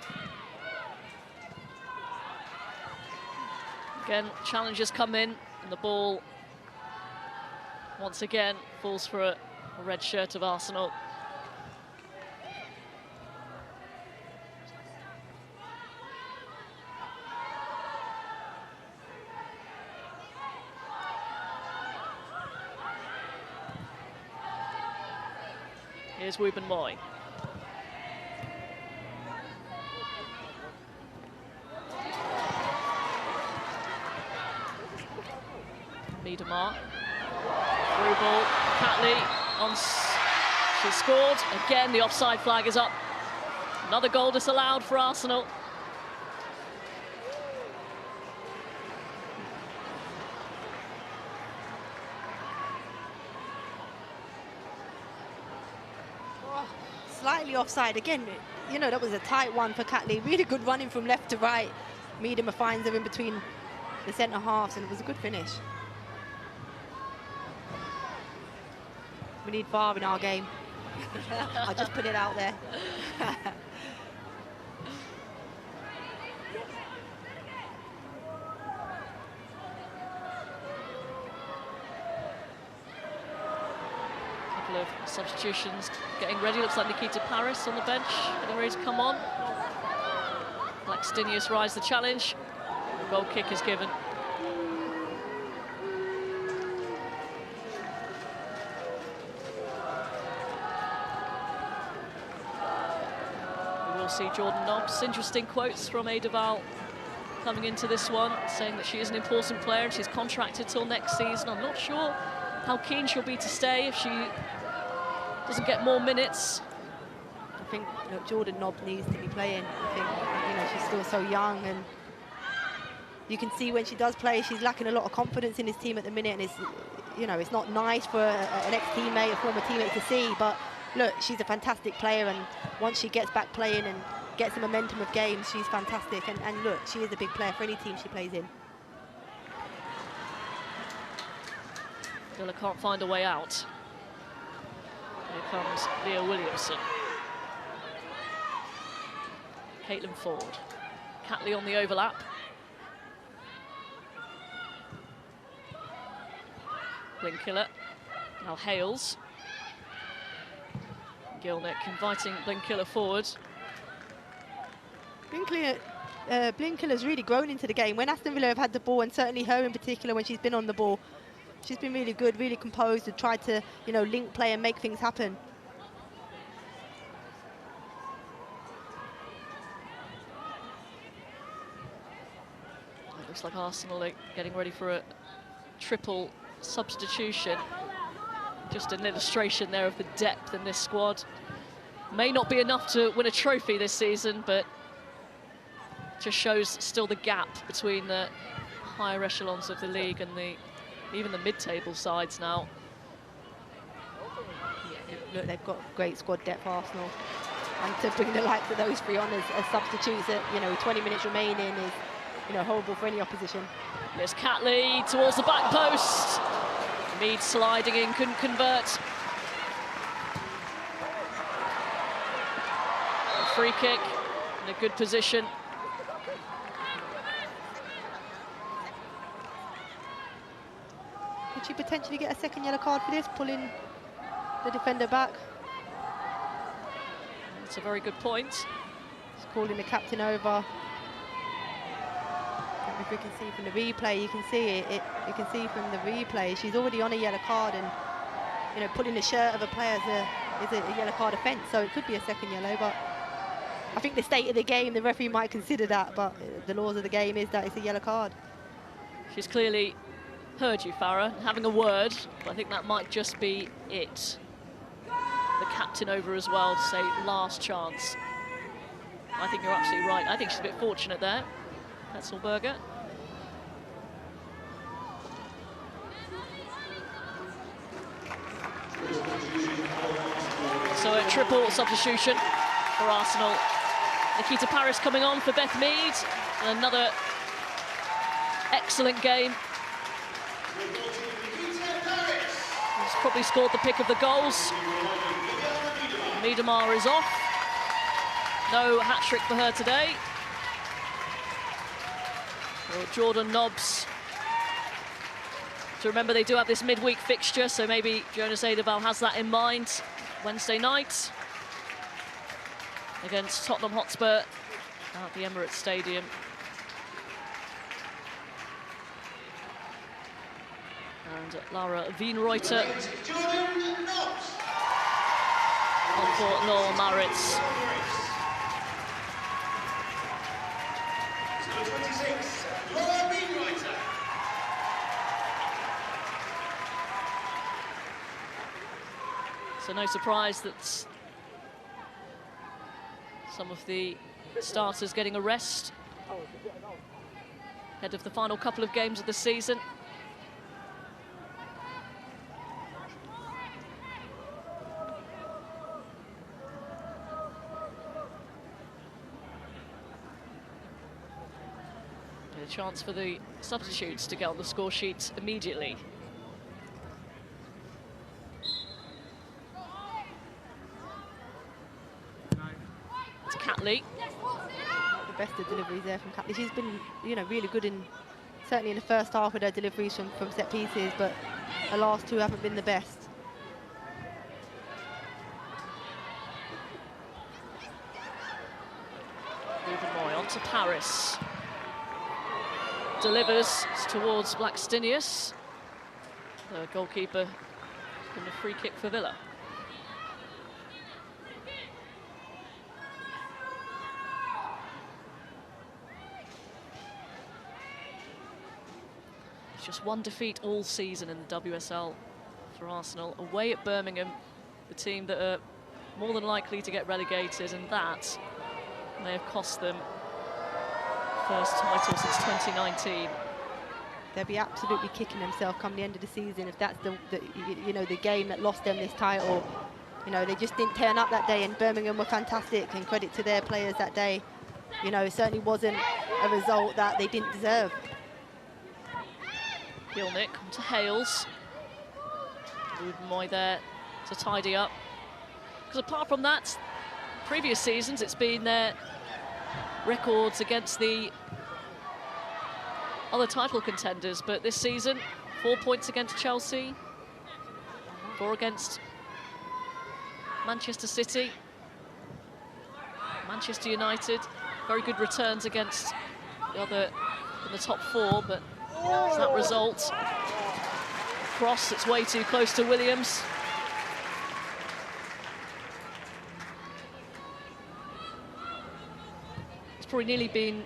Again, challenges come in, and the ball once again falls for a red shirt of Arsenal. Here's Ruben Moy. Miedemar. Through ball, Catley on. She scored. Again, the offside flag is up. Another goal disallowed for Arsenal. Slightly offside again. You know, that was a tight one for Catley. Really good running from left to right. Miedemar finds her in between the centre halves, and it was a good finish. We need VAR in our game. I'll just put it out there. Couple of substitutions getting ready. Looks like Nikita Paris on the bench, getting ready to come on. Blackstenius rise the challenge. The goal kick is given. See Jordan Nobbs. Interesting quotes from Ada Val coming into this one, saying that she is an important player and she's contracted till next season. I'm not sure how keen she'll be to stay if she doesn't get more minutes. I think, you know, Jordan Nobbs needs to be playing. I think, you know, she's still so young, and you can see when she does play, she's lacking a lot of confidence in this team at the minute, and it's, you know, it's not nice for an ex-teammate, a former teammate to see, but look, she's a fantastic player, and once she gets back playing and gets the momentum of games, she's fantastic. And look, she is a big player for any team she plays in. Villa can't find a way out. Here comes Leah Williamson. Caitlin Ford. Catley on the overlap. Blinkiller. Now Hales. Gilnick inviting Blinkiller forward. Blinkiller's really grown into the game. When Aston Villa have had the ball, and certainly her in particular when she's been on the ball, she's been really good, really composed, and tried to, you know, link play and make things happen. It looks like Arsenal are getting ready for a triple substitution. Just an illustration there of the depth in this squad. May not be enough to win a trophy this season, but just shows still the gap between the higher echelons of the league and even the mid-table sides now. Yeah, look, they've got great squad depth, Arsenal, and to bring the likes of those three on as substitutes, you know, 20 minutes remaining is, you know, horrible for any opposition. There's Catley towards the back post. Mead sliding in, couldn't convert. A free kick in a good position. she potentially get a second yellow card for this, pulling the defender back? That's a very good point. Just calling the captain over. If we can see from the replay, you can see it. You can see from the replay, she's already on a yellow card, and you know, pulling the shirt of a player is a yellow card offence. So it could be a second yellow, but I think the state of the game, the referee might consider that. But the laws of the game is that it's a yellow card. She's clearly heard you, Farah, having a word, but I think that might just be it. The captain over as well to say last chance. I think you're absolutely right. I think she's a bit fortunate there, Petzelberger. So a triple substitution for Arsenal. Nikita Paris coming on for Beth Mead. And another excellent game. He's probably scored the pick of the goals. Miedemar is off. No hat-trick for her today. Well, Jordan Nobbs. So remember, they do have this midweek fixture, so maybe Jonas Eidevall has that in mind. Wednesday night against Tottenham Hotspur at the Emirates Stadium. And Lara Wienreuter on for Noel Maritz. So no surprise that some of the starters getting a rest ahead of the final couple of games of the season. A chance for the substitutes to get on the score sheet immediately. It's Catley. The best of deliveries there from Catley. She's been, you know, really good in, certainly in the first half with her deliveries from set pieces, but the last two haven't been the best. Moy on to Paris. Delivers towards Blackstenius. The goalkeeper from the free kick for Villa. It's just one defeat all season in the WSL for Arsenal. Away at Birmingham, the team that are more than likely to get relegated, and that may have cost them first title since 2019. They'll be absolutely kicking themselves come the end of the season if that's the game that lost them this title. You know, they just didn't turn up that day, and Birmingham were fantastic, and credit to their players that day. You know, it certainly wasn't a result that they didn't deserve. Gilnick to Hales. Moy there to tidy up. Because apart from that, previous seasons it's been their records against the other title contenders, but this season 4 points against Chelsea, 4 against Manchester City, Manchester United. Very good returns against the other in the top 4, but it's that result. Cross, it's way too close to Williams. It's probably nearly been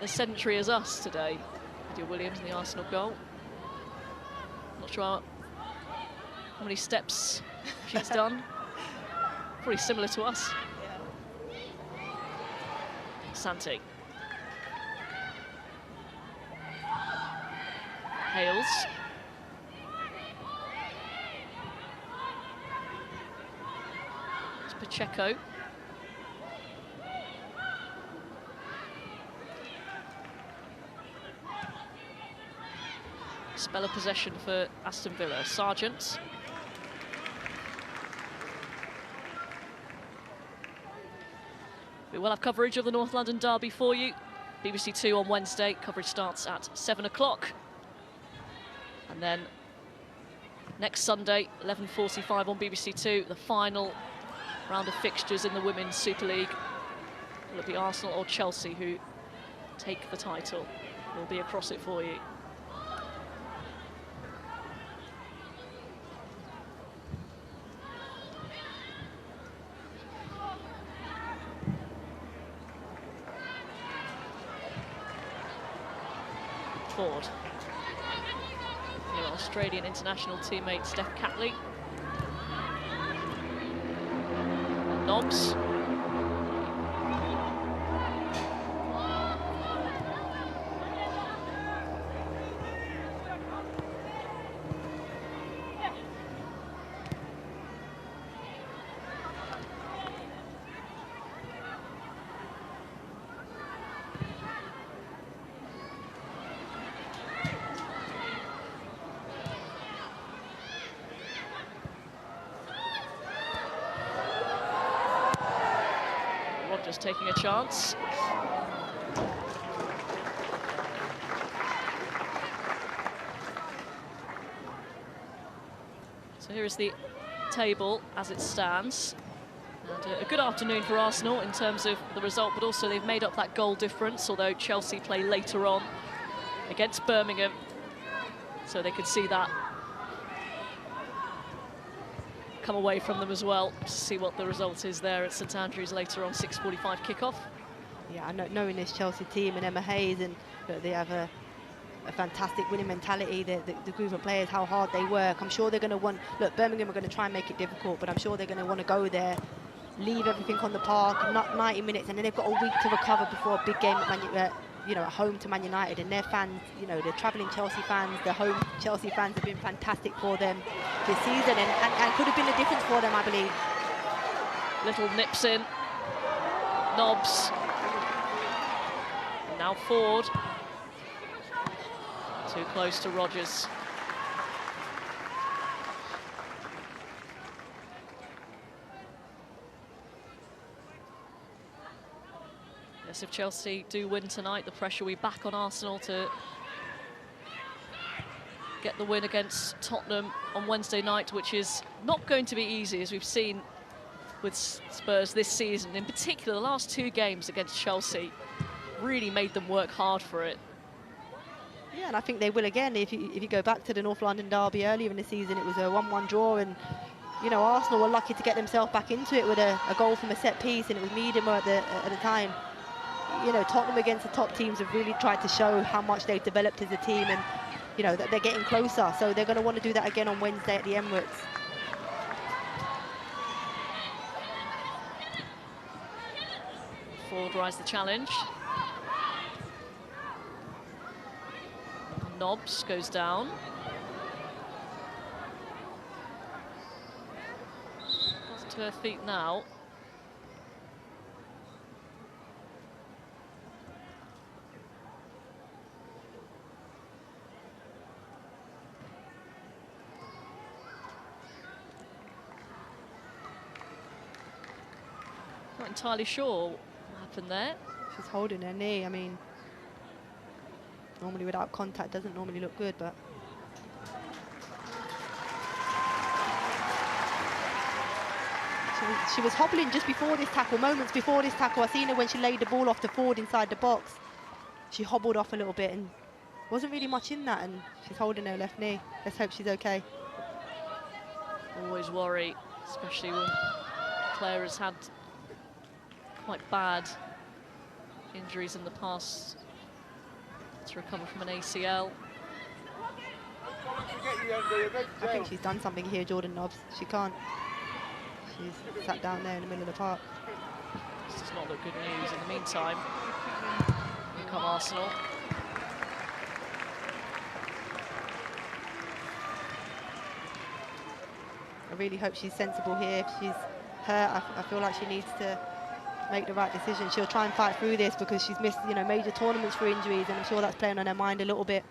a century as us today. Lydia Williams in the Arsenal goal. Not sure how many steps she's done. Pretty similar to us. Santi. Hales. It's Pacheco. Spell of possession for Aston Villa. Sargent. We will have coverage of the North London derby for you. BBC 2 on Wednesday. Coverage starts at 7 o'clock. And then next Sunday, 11:45 on BBC Two, the final round of fixtures in the Women's Super League. Will it be Arsenal or Chelsea who take the title? We'll be across it for you. Ford. Your Australian international teammate Steph Catley. Nobbs. Just taking a chance. So here is the table as it stands. And a good afternoon for Arsenal in terms of the result, but also they've made up that goal difference, although Chelsea play later on against Birmingham. So they could see that come away from them as well, to see what the result is there at St Andrews later on, 6:45 kickoff. Yeah, knowing this Chelsea team and Emma Hayes, and look, they have a fantastic winning mentality, the group of players, how hard they work. I'm sure they're going to want, look, Birmingham are going to try and make it difficult, but I'm sure they're going to want to go there, leave everything on the park, not 90 minutes, and then they've got a week to recover before a big game at at home to Man United. And their fans, the travelling Chelsea fans, the home Chelsea fans have been fantastic for them this season, and could have been the difference for them, I believe. Little nips in, Nobbs, and now Ford, too close to Rodgers. Yes, if Chelsea do win tonight, the pressure will be back on Arsenal to get the win against Tottenham on Wednesday night, which is not going to be easy, as we've seen with Spurs this season. In particular, the last two games against Chelsea really made them work hard for it. Yeah, and I think they will again. If you go back to the North London derby earlier in the season, it was a 1-1 draw, and Arsenal were lucky to get themselves back into it with a goal from a set piece, and it was Miedema at the time. Tottenham against the top teams have really tried to show how much they've developed as a team, and that they're getting closer. So they're going to want to do that again on Wednesday at the Emirates. Ford rise the challenge. Nobbs goes down. Goes to her feet now. Not entirely sure what happened there. She's holding her knee. I mean, normally without contact doesn't normally look good, but she was hobbling just before this tackle, moments before this tackle. I seen her when she laid the ball off to Ford inside the box. She hobbled off a little bit, and wasn't really much in that, and she's holding her left knee. Let's hope she's okay. Always worry, especially when Claire has had quite bad injuries in the past to recover from an ACL. I think she's done something here, Jordan Nobbs. She can't. She's sat down there in the middle of the park. This does not look good news. In the meantime, here come Arsenal. I really hope she's sensible here. If she's hurt, I feel like she needs to make the right decision. She'll try and fight through this because she's missed, major tournaments for injuries, and I'm sure that's playing on her mind a little bit.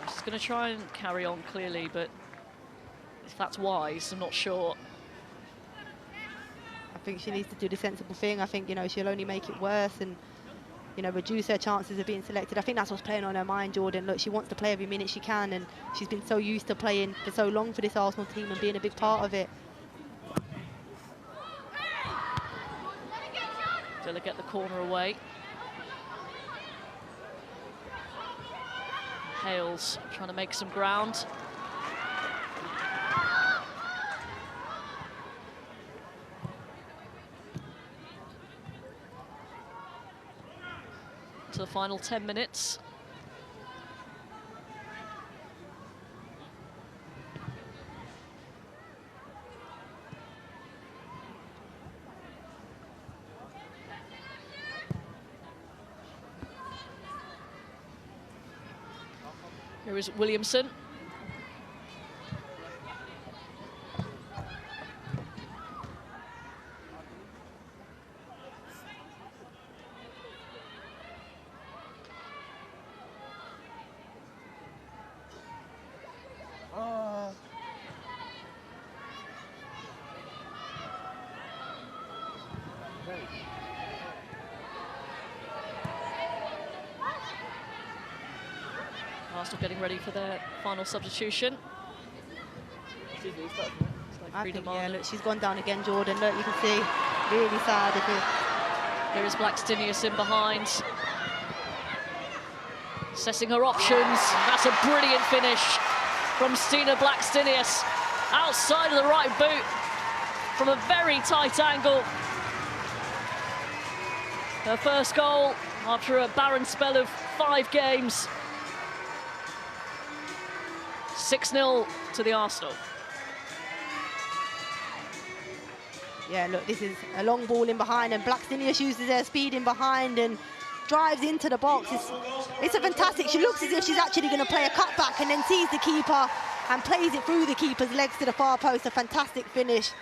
She's going to try and carry on clearly, but that's wise, I'm not sure. I think she needs to do the sensible thing. I think, you know, she'll only make it worse and, you know, reduce her chances of being selected. I think that's what's playing on her mind, Jordan. Look, she wants to play every minute she can, and she's been so used to playing for so long for this Arsenal team and being a big part of it. Villa get the corner away. Hales trying to make some ground. To the final 10 minutes. Here is Williamson. Arsenal getting ready for their final substitution. I think, yeah, look, she's gone down again, Jordan. Look, you can see, really sad. Here is Blackstenius in behind. Assessing her options. That's a brilliant finish from Stina Blackstenius. Outside of the right boot from a very tight angle. Her first goal after a barren spell of 5 games. 6-0 to the Arsenal. Yeah, look, this is a long ball in behind, and Blackstenius uses her speed in behind and drives into the box. It's a fantastic, she looks as if she's actually going to play a cutback and then sees the keeper and plays it through the keeper's legs to the far post. A fantastic finish.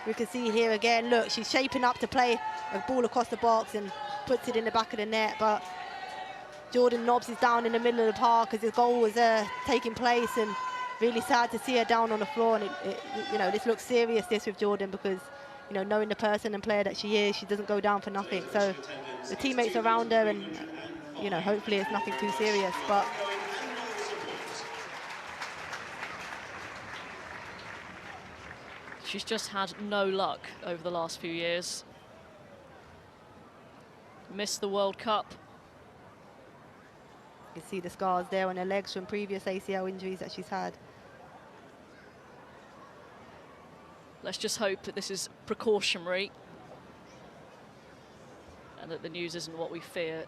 We can see here again, look, she's shaping up to play a ball across the box and puts it in the back of the net, but Jordan Nobbs is down in the middle of the park as the goal was taking place, and really sad to see her down on the floor. And you know, this looks serious, this, with Jordan, because, you know, knowing the person and player that she is, she doesn't go down for nothing. So the teammates around her, and, you know, hopefully it's nothing too serious. But she's just had no luck over the last few years. Missed the World Cup. you can see the scars there on her legs from previous ACL injuries that she's had. Let's just hope that this is precautionary and that the news isn't what we fear.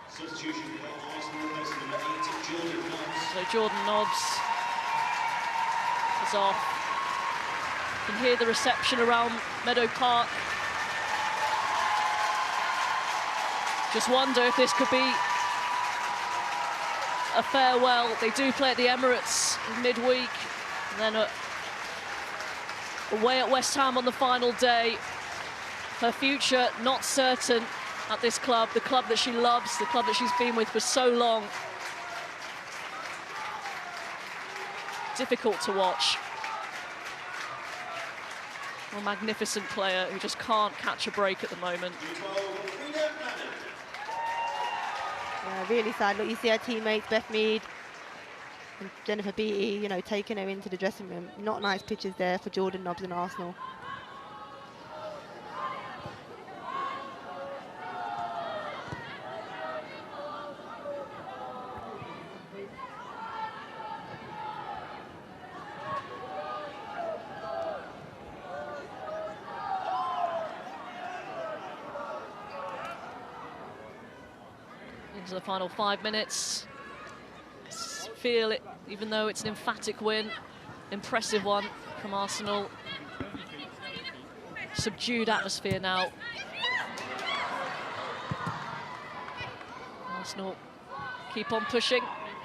Substitution for Arsenal, replacing number 8, Jordan Nobbs. So Jordan Nobbs is off. You can hear the reception around Meadow Park. Just wonder if this could be a farewell. They do play at the Emirates midweek, and then away at West Ham on the final day. Her future not certain at this club, the club that she loves, the club that she's been with for so long. Difficult to watch. A magnificent player who just can't catch a break at the moment. Yeah, really sad. Look, you see her teammates, Beth Mead and Jennifer Beattie, you know, taking her into the dressing room. Not nice pictures there for Jordan Nobbs and Arsenal. Into the final 5 minutes. Feel it, even though it's an emphatic win, impressive one from Arsenal. Subdued atmosphere now. Arsenal keep on pushing.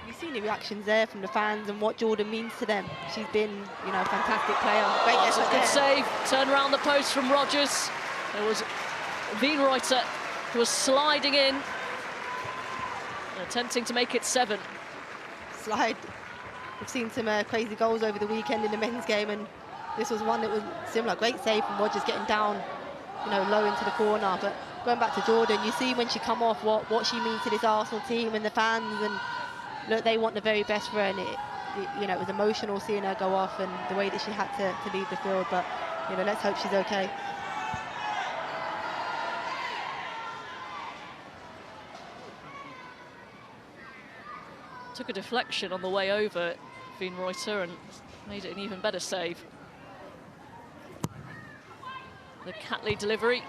You've seen the reactions there from the fans and what Jordan means to them. She's been, you know, a fantastic player. Great effort Good there. save. Turn around the post from Rodgers. There was Wienreuter who was sliding in. Attempting to make it 7. Slide. We've seen some crazy goals over the weekend in the men's game, and this was one that was similar. Great save from Rogers getting down, low into the corner. But going back to Jordan, you see when she come off what she means to this Arsenal team and the fans, and look, they want the very best for her. And it was emotional seeing her go off and the way that she had to leave the field. But let's hope she's okay. Took a deflection on the way over Wienreuter and made it an even better save. The Catley delivery.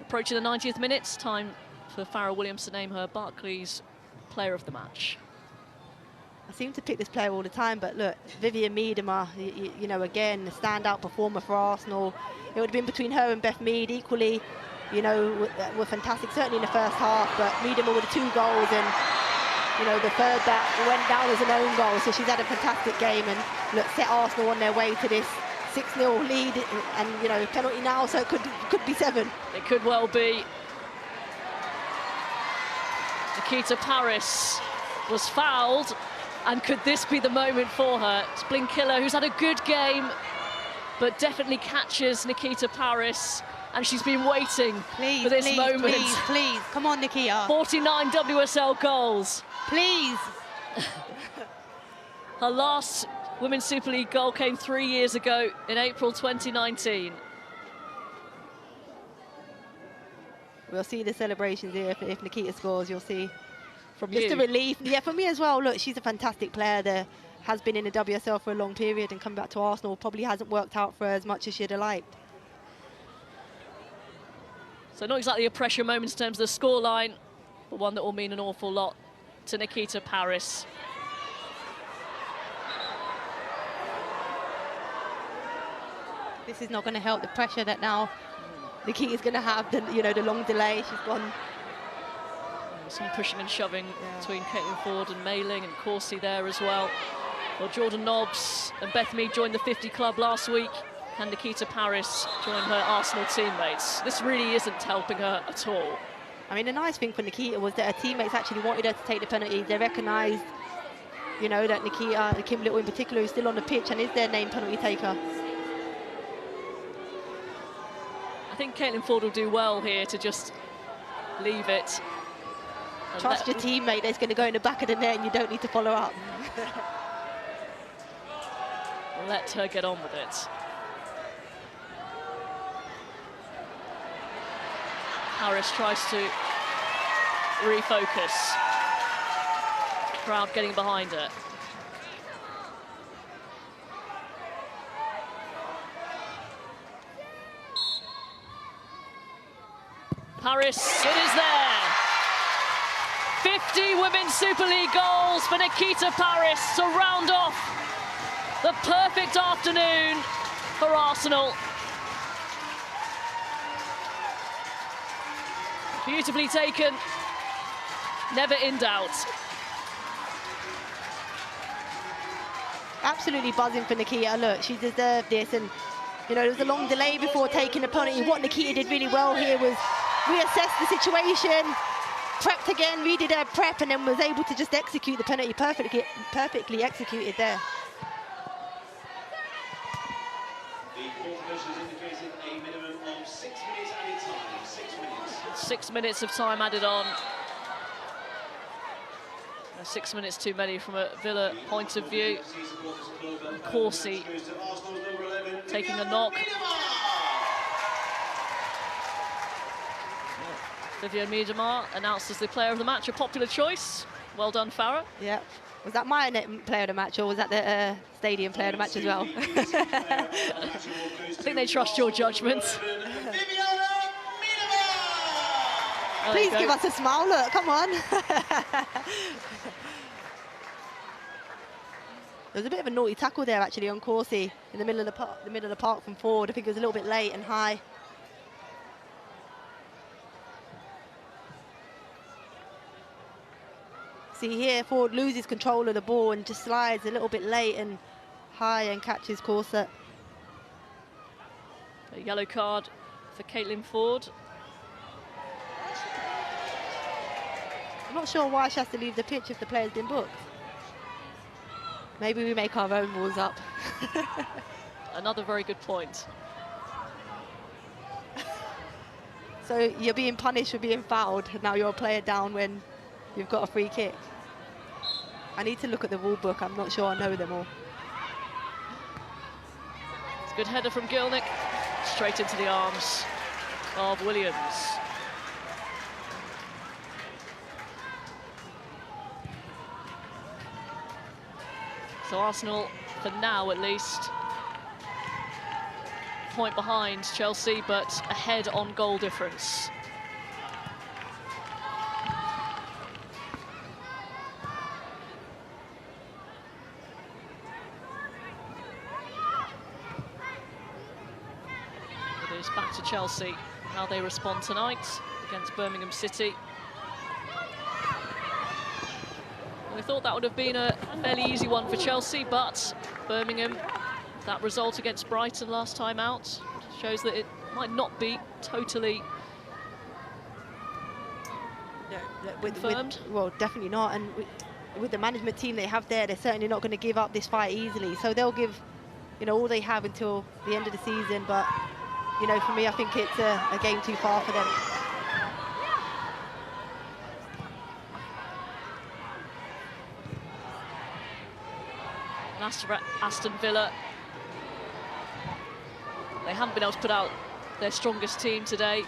Approaching the 90th minute, time for Farrah Williams to name her Barclays Player of the Match. I seem to pick this player all the time, but look, Vivian Miedema, again, a standout performer for Arsenal. It would have been between her and Beth Mead equally, were fantastic, certainly in the first half, but Miedema with the 2 goals and, the third that went down as an own goal, so she's had a fantastic game and, look, set Arsenal on their way to this 6-0 lead and, penalty now, so it could be 7. It could well be. Nikita Paris was fouled, and could this be the moment for her? It's Blinkiller, who's had a good game, but definitely catches Nikita Paris, and she's been waiting for this moment. Please, come on, Nikita. 49 WSL goals. Please. Her last Women's Super League goal came 3 years ago in April 2019. We'll see the celebrations here if Nikita scores. You'll see. From just you. a relief. Yeah, for me as well. Look, she's a fantastic player. There has been in the WSL for a long period, and coming back to Arsenal probably hasn't worked out for her as much as she'd have liked. So not exactly a pressure moment in terms of the scoreline, but one that will mean an awful lot to Nikita Paris. This is not going to help the pressure that now Nikita's going to have. The long delay. She's gone. Some pushing and shoving between Caitlin Ford and Mailing, and Corsi there as well. Well, Jordan Nobbs and Beth Mead joined the 50 club last week, and Nikita Paris joined her Arsenal teammates. This really isn't helping her at all. I mean, the nice thing for Nikita was that her teammates actually wanted her to take the penalties. They recognised, that Nikita, Kim Little in particular, is still on the pitch and is their named penalty taker. I think Caitlin Ford will do well here to just leave it. Trust your teammate that's going to go in the back of the net and you don't need to follow up. Let her get on with it. Paris tries to refocus. Crowd getting behind her. Paris, it is there. 50 Women's Super League goals for Nikita Paris to round off the perfect afternoon for Arsenal. Beautifully taken, never in doubt. Absolutely buzzing for Nikita. Look, she deserved this, and there was a long delay before taking the penalty. What Nikita did really well here was reassess the situation, prepped again, redid her prep, and then was able to just execute the penalty perfectly executed there. The court officials indicated a minimum of 6 minutes added time. 6 minutes. 6 minutes of time added on. 6 minutes too many from a Villa point of view. Corsi taking a knock. Vivian Miedema announced as the player of the match, a popular choice. Well done, Farrah. Yeah. Was that my player of the match, or was that the stadium player of the match as well? I think they trust your judgment. Please give us a smile, look, come on. There was a bit of a naughty tackle there actually on Corsi in the middle of the park from forward. I think it was a little bit late and high. See here, Ford loses control of the ball and just slides a little bit late and high and catches Corset. A yellow card for Caitlin Ford. I'm not sure why she has to leave the pitch if the player's been booked. Maybe we make our own rules up. Another very good point. So you're being punished for being fouled, and now you're a player down when you've got a free kick. I need to look at the rule book. I'm not sure I know them all. It's a good header from Gilnick. Straight into the arms of Williams. So Arsenal, for now at least, point behind Chelsea, but ahead on goal difference. It is back to Chelsea, how they respond tonight against Birmingham City. We thought that would have been a fairly easy one for Chelsea, but Birmingham, that result against Brighton last time out, shows that it might not be totally confirmed. Well, definitely not. And with the management team they have there, they're certainly not going to give up this fight easily. So they'll give, you know, all they have until the end of the season. But, you know, for me, I think it's a game too far for them. Aston Villa, they haven't been able to put out their strongest team today.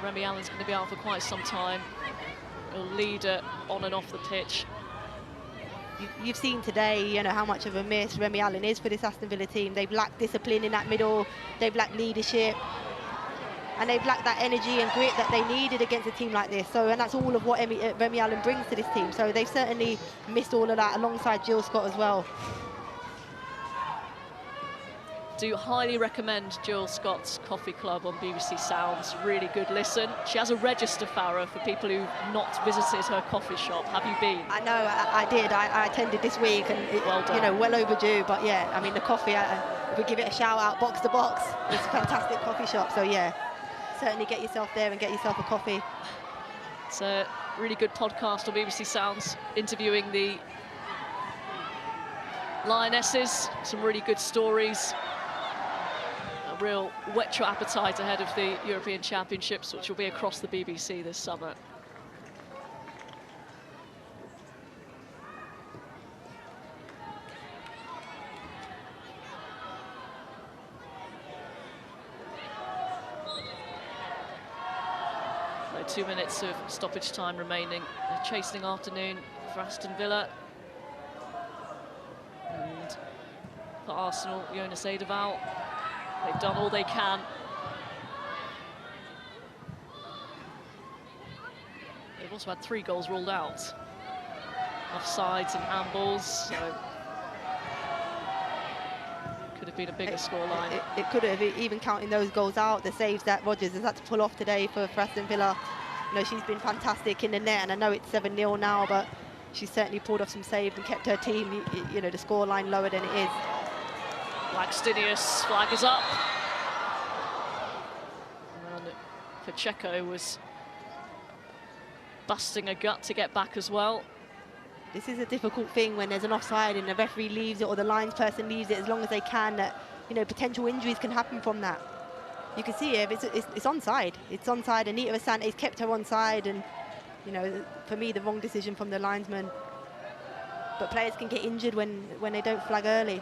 Remy Allen's going to be out for quite some time. A leader on and off the pitch. You've seen today, you know, how much of a miss Remy Allen is for this Aston Villa team. They've lacked discipline in that middle, they've lacked leadership, and they've lacked that energy and grit that they needed against a team like this. So, and that's all of what Remy Allen brings to this team. So they've certainly missed all of that alongside Jill Scott as well. Do highly recommend Jill Scott's Coffee Club on BBC Sounds. Really good listen. She has a register, Farah, for people who've not visited her coffee shop. Have you been? I know, I did. I attended this week, and it, well done. You know, well overdue. But yeah, I mean, the coffee, if we give it a shout out, box to box, it's a fantastic coffee shop. So yeah, certainly get yourself there and get yourself a coffee. It's a really good podcast on BBC Sounds, interviewing the Lionesses. Some really good stories. Real whet your appetite ahead of the European Championships, which will be across the BBC this summer. So 2 minutes of stoppage time remaining. A chastening afternoon for Aston Villa. And for Arsenal, Jonas Eidevall. They've done all they can. They've also had 3 goals ruled out. Offsides and handballs, so could have been a bigger scoreline. It could have, even counting those goals out, the saves that Rodgers has had to pull off today for Aston Villa. You know, she's been fantastic in the net, and I know it's 7-0 now, but she's certainly pulled off some saves and kept her team, you know, the scoreline lower than it is. Blackstenius, flag is up. And Pacheco was busting a gut to get back as well. This is a difficult thing when there's an offside and the referee leaves it or the lines person leaves it as long as they can, that, you know, potential injuries can happen from that. You can see it, it's onside. It's onside. Anita Asante's kept her onside, and, you know, for me, the wrong decision from the linesman. But players can get injured when they don't flag early.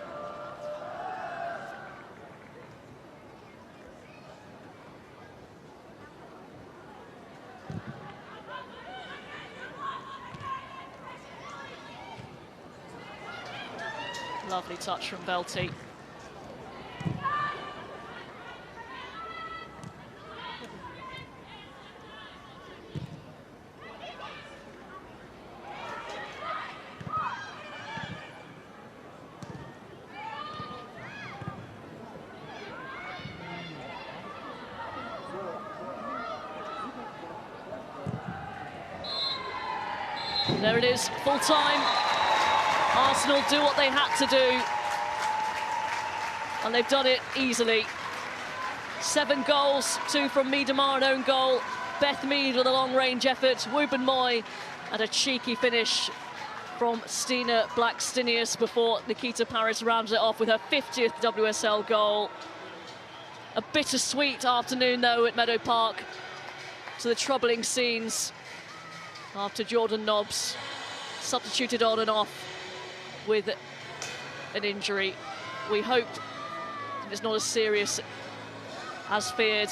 Lovely touch from Belty. There it is, full time. Arsenal do what they had to do, and they've done it easily. 7 goals, 2 from Miedemar, an own goal. Beth Mead with a long-range effort. Wubin Moy and a cheeky finish from Stina Blackstenius before Nikita Paris rounds it off with her 50th WSL goal. A bittersweet afternoon, though, at Meadow Park. To the troubling scenes after Jordan Nobbs substituted on and off with an injury. We hope it's not as serious as feared.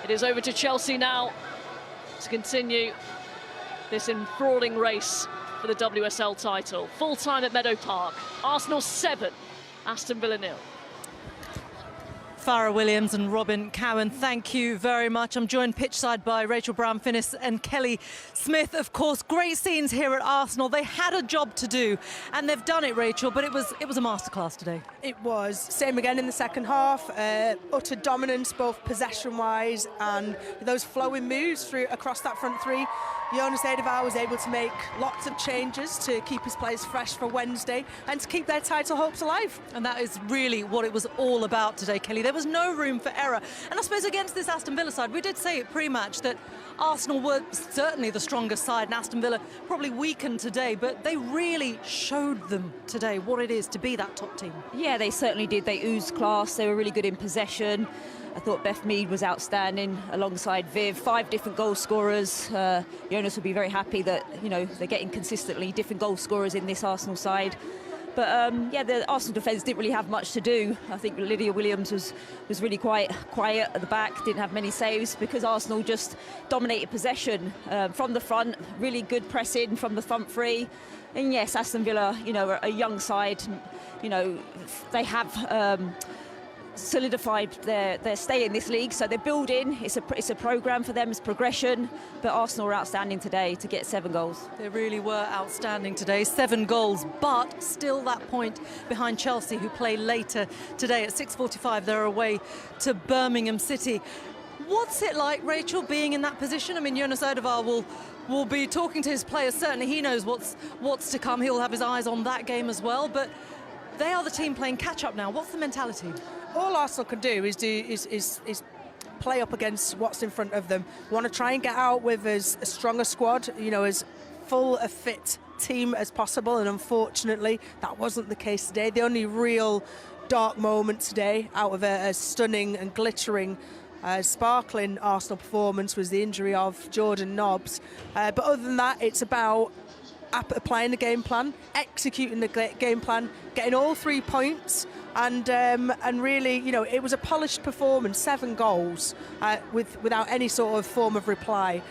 It is over to Chelsea now to continue this enthralling race for the WSL title. Full time at Meadow Park. Arsenal 7, Aston Villa 0. Farah Williams and Robin Cowan, thank you very much. I'm joined pitchside by Rachel Brown-Finnis and Kelly Smith. Of course, great scenes here at Arsenal. They had a job to do, and they've done it, Rachel, but it was a masterclass today. It was. Same again in the second half. Utter dominance, both possession-wise and those flowing moves through across that front three. Jonas Edevaar was able to make lots of changes to keep his players fresh for Wednesday and to keep their title hopes alive. And that is really what it was all about today, Kelly. There was no room for error. And I suppose against this Aston Villa side, we did say it pre-match that Arsenal were certainly the strongest side and Aston Villa probably weakened today, but they really showed them today what it is to be that top team. Yeah, they certainly did. They oozed class. They were really good in possession. I thought Beth Mead was outstanding alongside Viv. 5 different goal scorers. Jonas will be very happy that, you know, they're getting consistently different goal scorers in this Arsenal side. But yeah, the Arsenal defence didn't really have much to do. I think Lydia Williams was really quite quiet at the back, didn't have many saves because Arsenal just dominated possession from the front. Really good pressing from the front three. And yes, Aston Villa, you know, are a young side. You know, they have solidified their stay in this league, so they're building. It's a programme for them, it's progression, but Arsenal were outstanding today to get 7 goals. They really were outstanding today, 7 goals, but still that point behind Chelsea, who play later today at 6:45. They're away to Birmingham City. What's it like, Rachel, being in that position? I mean, Jonas Edevaar will be talking to his players. Certainly he knows what's to come. He'll have his eyes on that game as well, but they are the team playing catch-up now. What's the mentality? All Arsenal can do is play up against what's in front of them. Want to try and get out with as strong a squad, you know, as full a fit team as possible, and unfortunately that wasn't the case today. The only real dark moment today out of a stunning and glittering sparkling Arsenal performance was the injury of Jordan Nobbs. But other than that, it's about applying the game plan, executing the game plan, getting all 3 points, and really, you know, it was a polished performance. 7 goals without any sort of form of reply.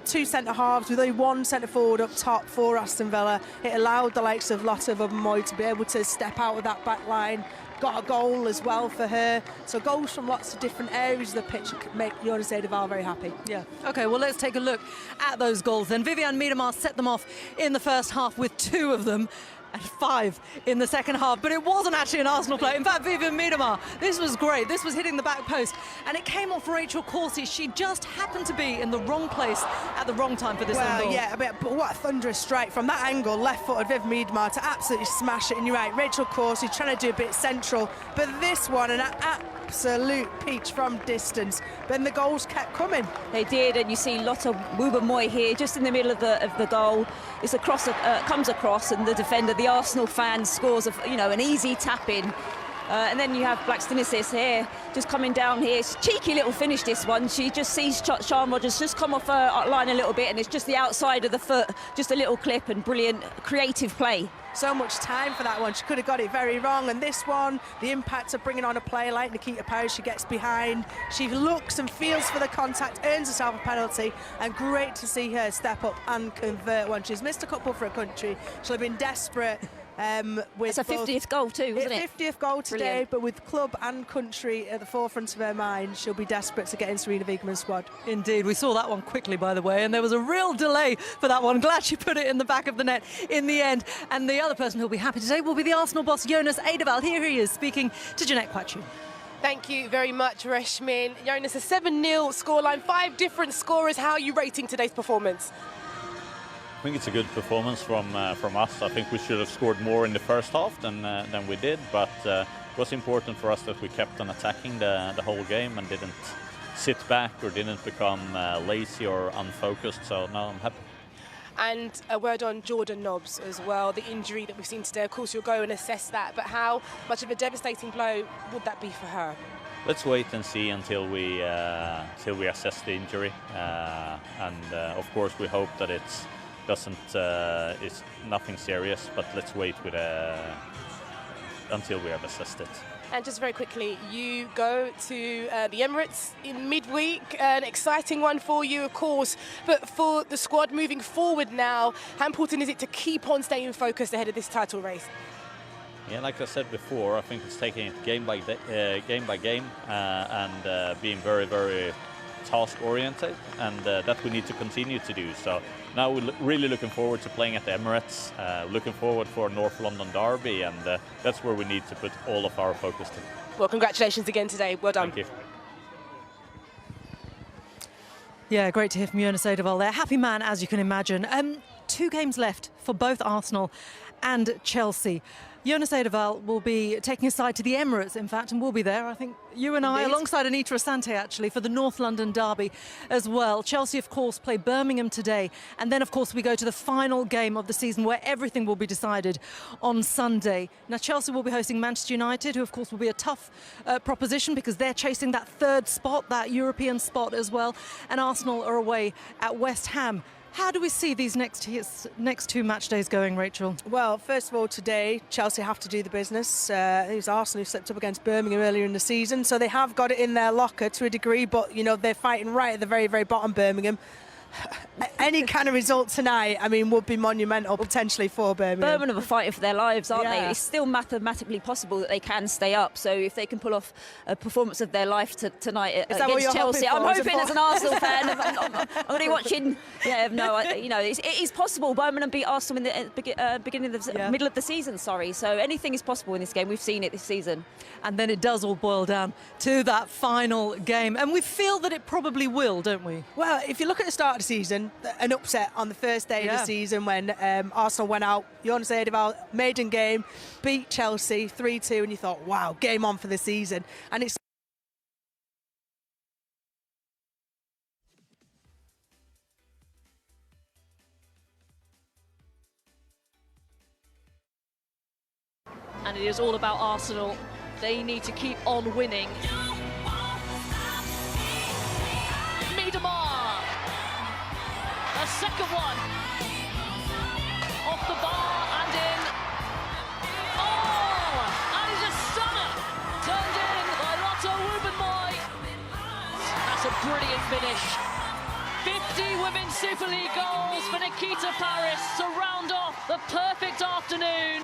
2 centre halves with only 1 centre forward up top for Aston Villa. It allowed the likes of Lotte Wubben-Moy to be able to step out of that back line. Got a goal as well for her. So goals from lots of different areas of the pitch make Jonas Edevaar very happy. Yeah. OK, well, let's take a look at those goals then. Vivianne Miedemar set them off in the first half with 2 of them and 5 in the second half, but it wasn't actually an Arsenal player. In fact, Vivianne Miedemar, this was great. This was hitting the back post, and it came off Rachel Corsie. She just happened to be in the wrong place at the wrong time for this own goal. Yeah, but what a thunderous strike from that angle, left-footed Viv Miedemar to absolutely smash it. And you're right, Rachel Corsie trying to do a bit central, but this one, an absolute peach from distance. Then the goals kept coming. They did, and you see Lotte Wubben-Moy here, just in the middle of the goal. It's a cross, comes across, and the defender, the Arsenal fan, scores an easy tap in. And then you have Blackstenius here, just coming down here. It's a cheeky little finish, this one. She just sees Sian Rogers just come off her line a little bit, and it's just the outside of the foot, just a little clip, and brilliant creative play. So much time for that one. She could have got it very wrong. And this one, the impact of bringing on a player like Nikita Paris, she gets behind. She looks and feels for the contact, earns herself a penalty, and great to see her step up and convert one. She's missed a couple for her country. She'll have been desperate. It's a 50th goal too, wasn't it? 50th goal today, brilliant. But with club and country at the forefront of her mind, she'll be desperate to get in Serena Wiegmann's squad. Indeed, we saw that one quickly, by the way, and there was a real delay for that one. Glad she put it in the back of the net in the end. And the other person who'll be happy today will be the Arsenal boss, Jonas Edevaar. Here he is speaking to Jeanette Quachu. Thank you very much, Reshmin. Jonas, a 7-0 scoreline, 5 different scorers. How are you rating today's performance? I think it's a good performance from us. I think we should have scored more in the first half than we did, but was important for us that we kept on attacking the whole game and didn't sit back or didn't become lazy or unfocused. So no, I'm happy. And a word on Jordan Nobbs as well, the injury that we've seen today. Of course, you'll go and assess that, but how much of a devastating blow would that be for her? Let's wait and see until we assess the injury, and of course we hope that it's nothing serious. But let's wait until we have assessed it. And just very quickly, you go to the Emirates in midweek, an exciting one for you, of course, but for the squad moving forward now, how important is it to keep on staying focused ahead of this title race? Yeah, like I said before, I think it's taking it game by game and being very, very task-oriented, and that we need to continue to do. So now we're really looking forward to playing at the Emirates, looking forward for North London Derby, and that's where we need to put all of our focus to. Well, congratulations again today. Well done. Thank you. Yeah, great to hear from Jonas Eidevall there. Happy man, as you can imagine. 2 games left for both Arsenal and Chelsea. Jonas Eidevall will be taking his side to the Emirates, in fact, and we'll be there. I think you and I, alongside Anita Asante, actually, for the North London Derby as well. Chelsea, of course, play Birmingham today. And then, of course, we go to the final game of the season where everything will be decided on Sunday. Now, Chelsea will be hosting Manchester United, who, of course, will be a tough proposition because they're chasing that 3rd spot, that European spot as well. And Arsenal are away at West Ham. How do we see these next 2 match days going, Rachel? Well, first of all, today, Chelsea have to do the business. It was Arsenal who slipped up against Birmingham earlier in the season, so they have got it in their locker to a degree, but, you know, they're fighting right at the very, very bottom, Birmingham. Any kind of result tonight, I mean, would be monumental potentially for Birmingham. Birmingham are fighting for their lives, aren't Yeah. they? It's still mathematically possible that they can stay up. So if they can pull off a performance of their life tonight against Chelsea, I'm hoping as an Arsenal fan. I'm going to be watching. Yeah, no, it is possible. Birmingham beat Aston in the beginning of the middle of the season. Sorry, so anything is possible in this game. We've seen it this season. And then it does all boil down to that final game, and we feel that it probably will, don't we? Well, if you look at the start of the season, an upset on the first day of the season when Arsenal went out, Jonas Eidevall, maiden game, beat Chelsea 3-2, and you thought, wow, game on for the season. And it's And it is all about Arsenal. They need to keep on winning. Miedemar, a second one, off the bar and in. Oh, and it's a stunner, turned in by Lotto Rubenmoy. That's a brilliant finish. 50 Women's Super League goals for Nikita Paris to round off the perfect afternoon.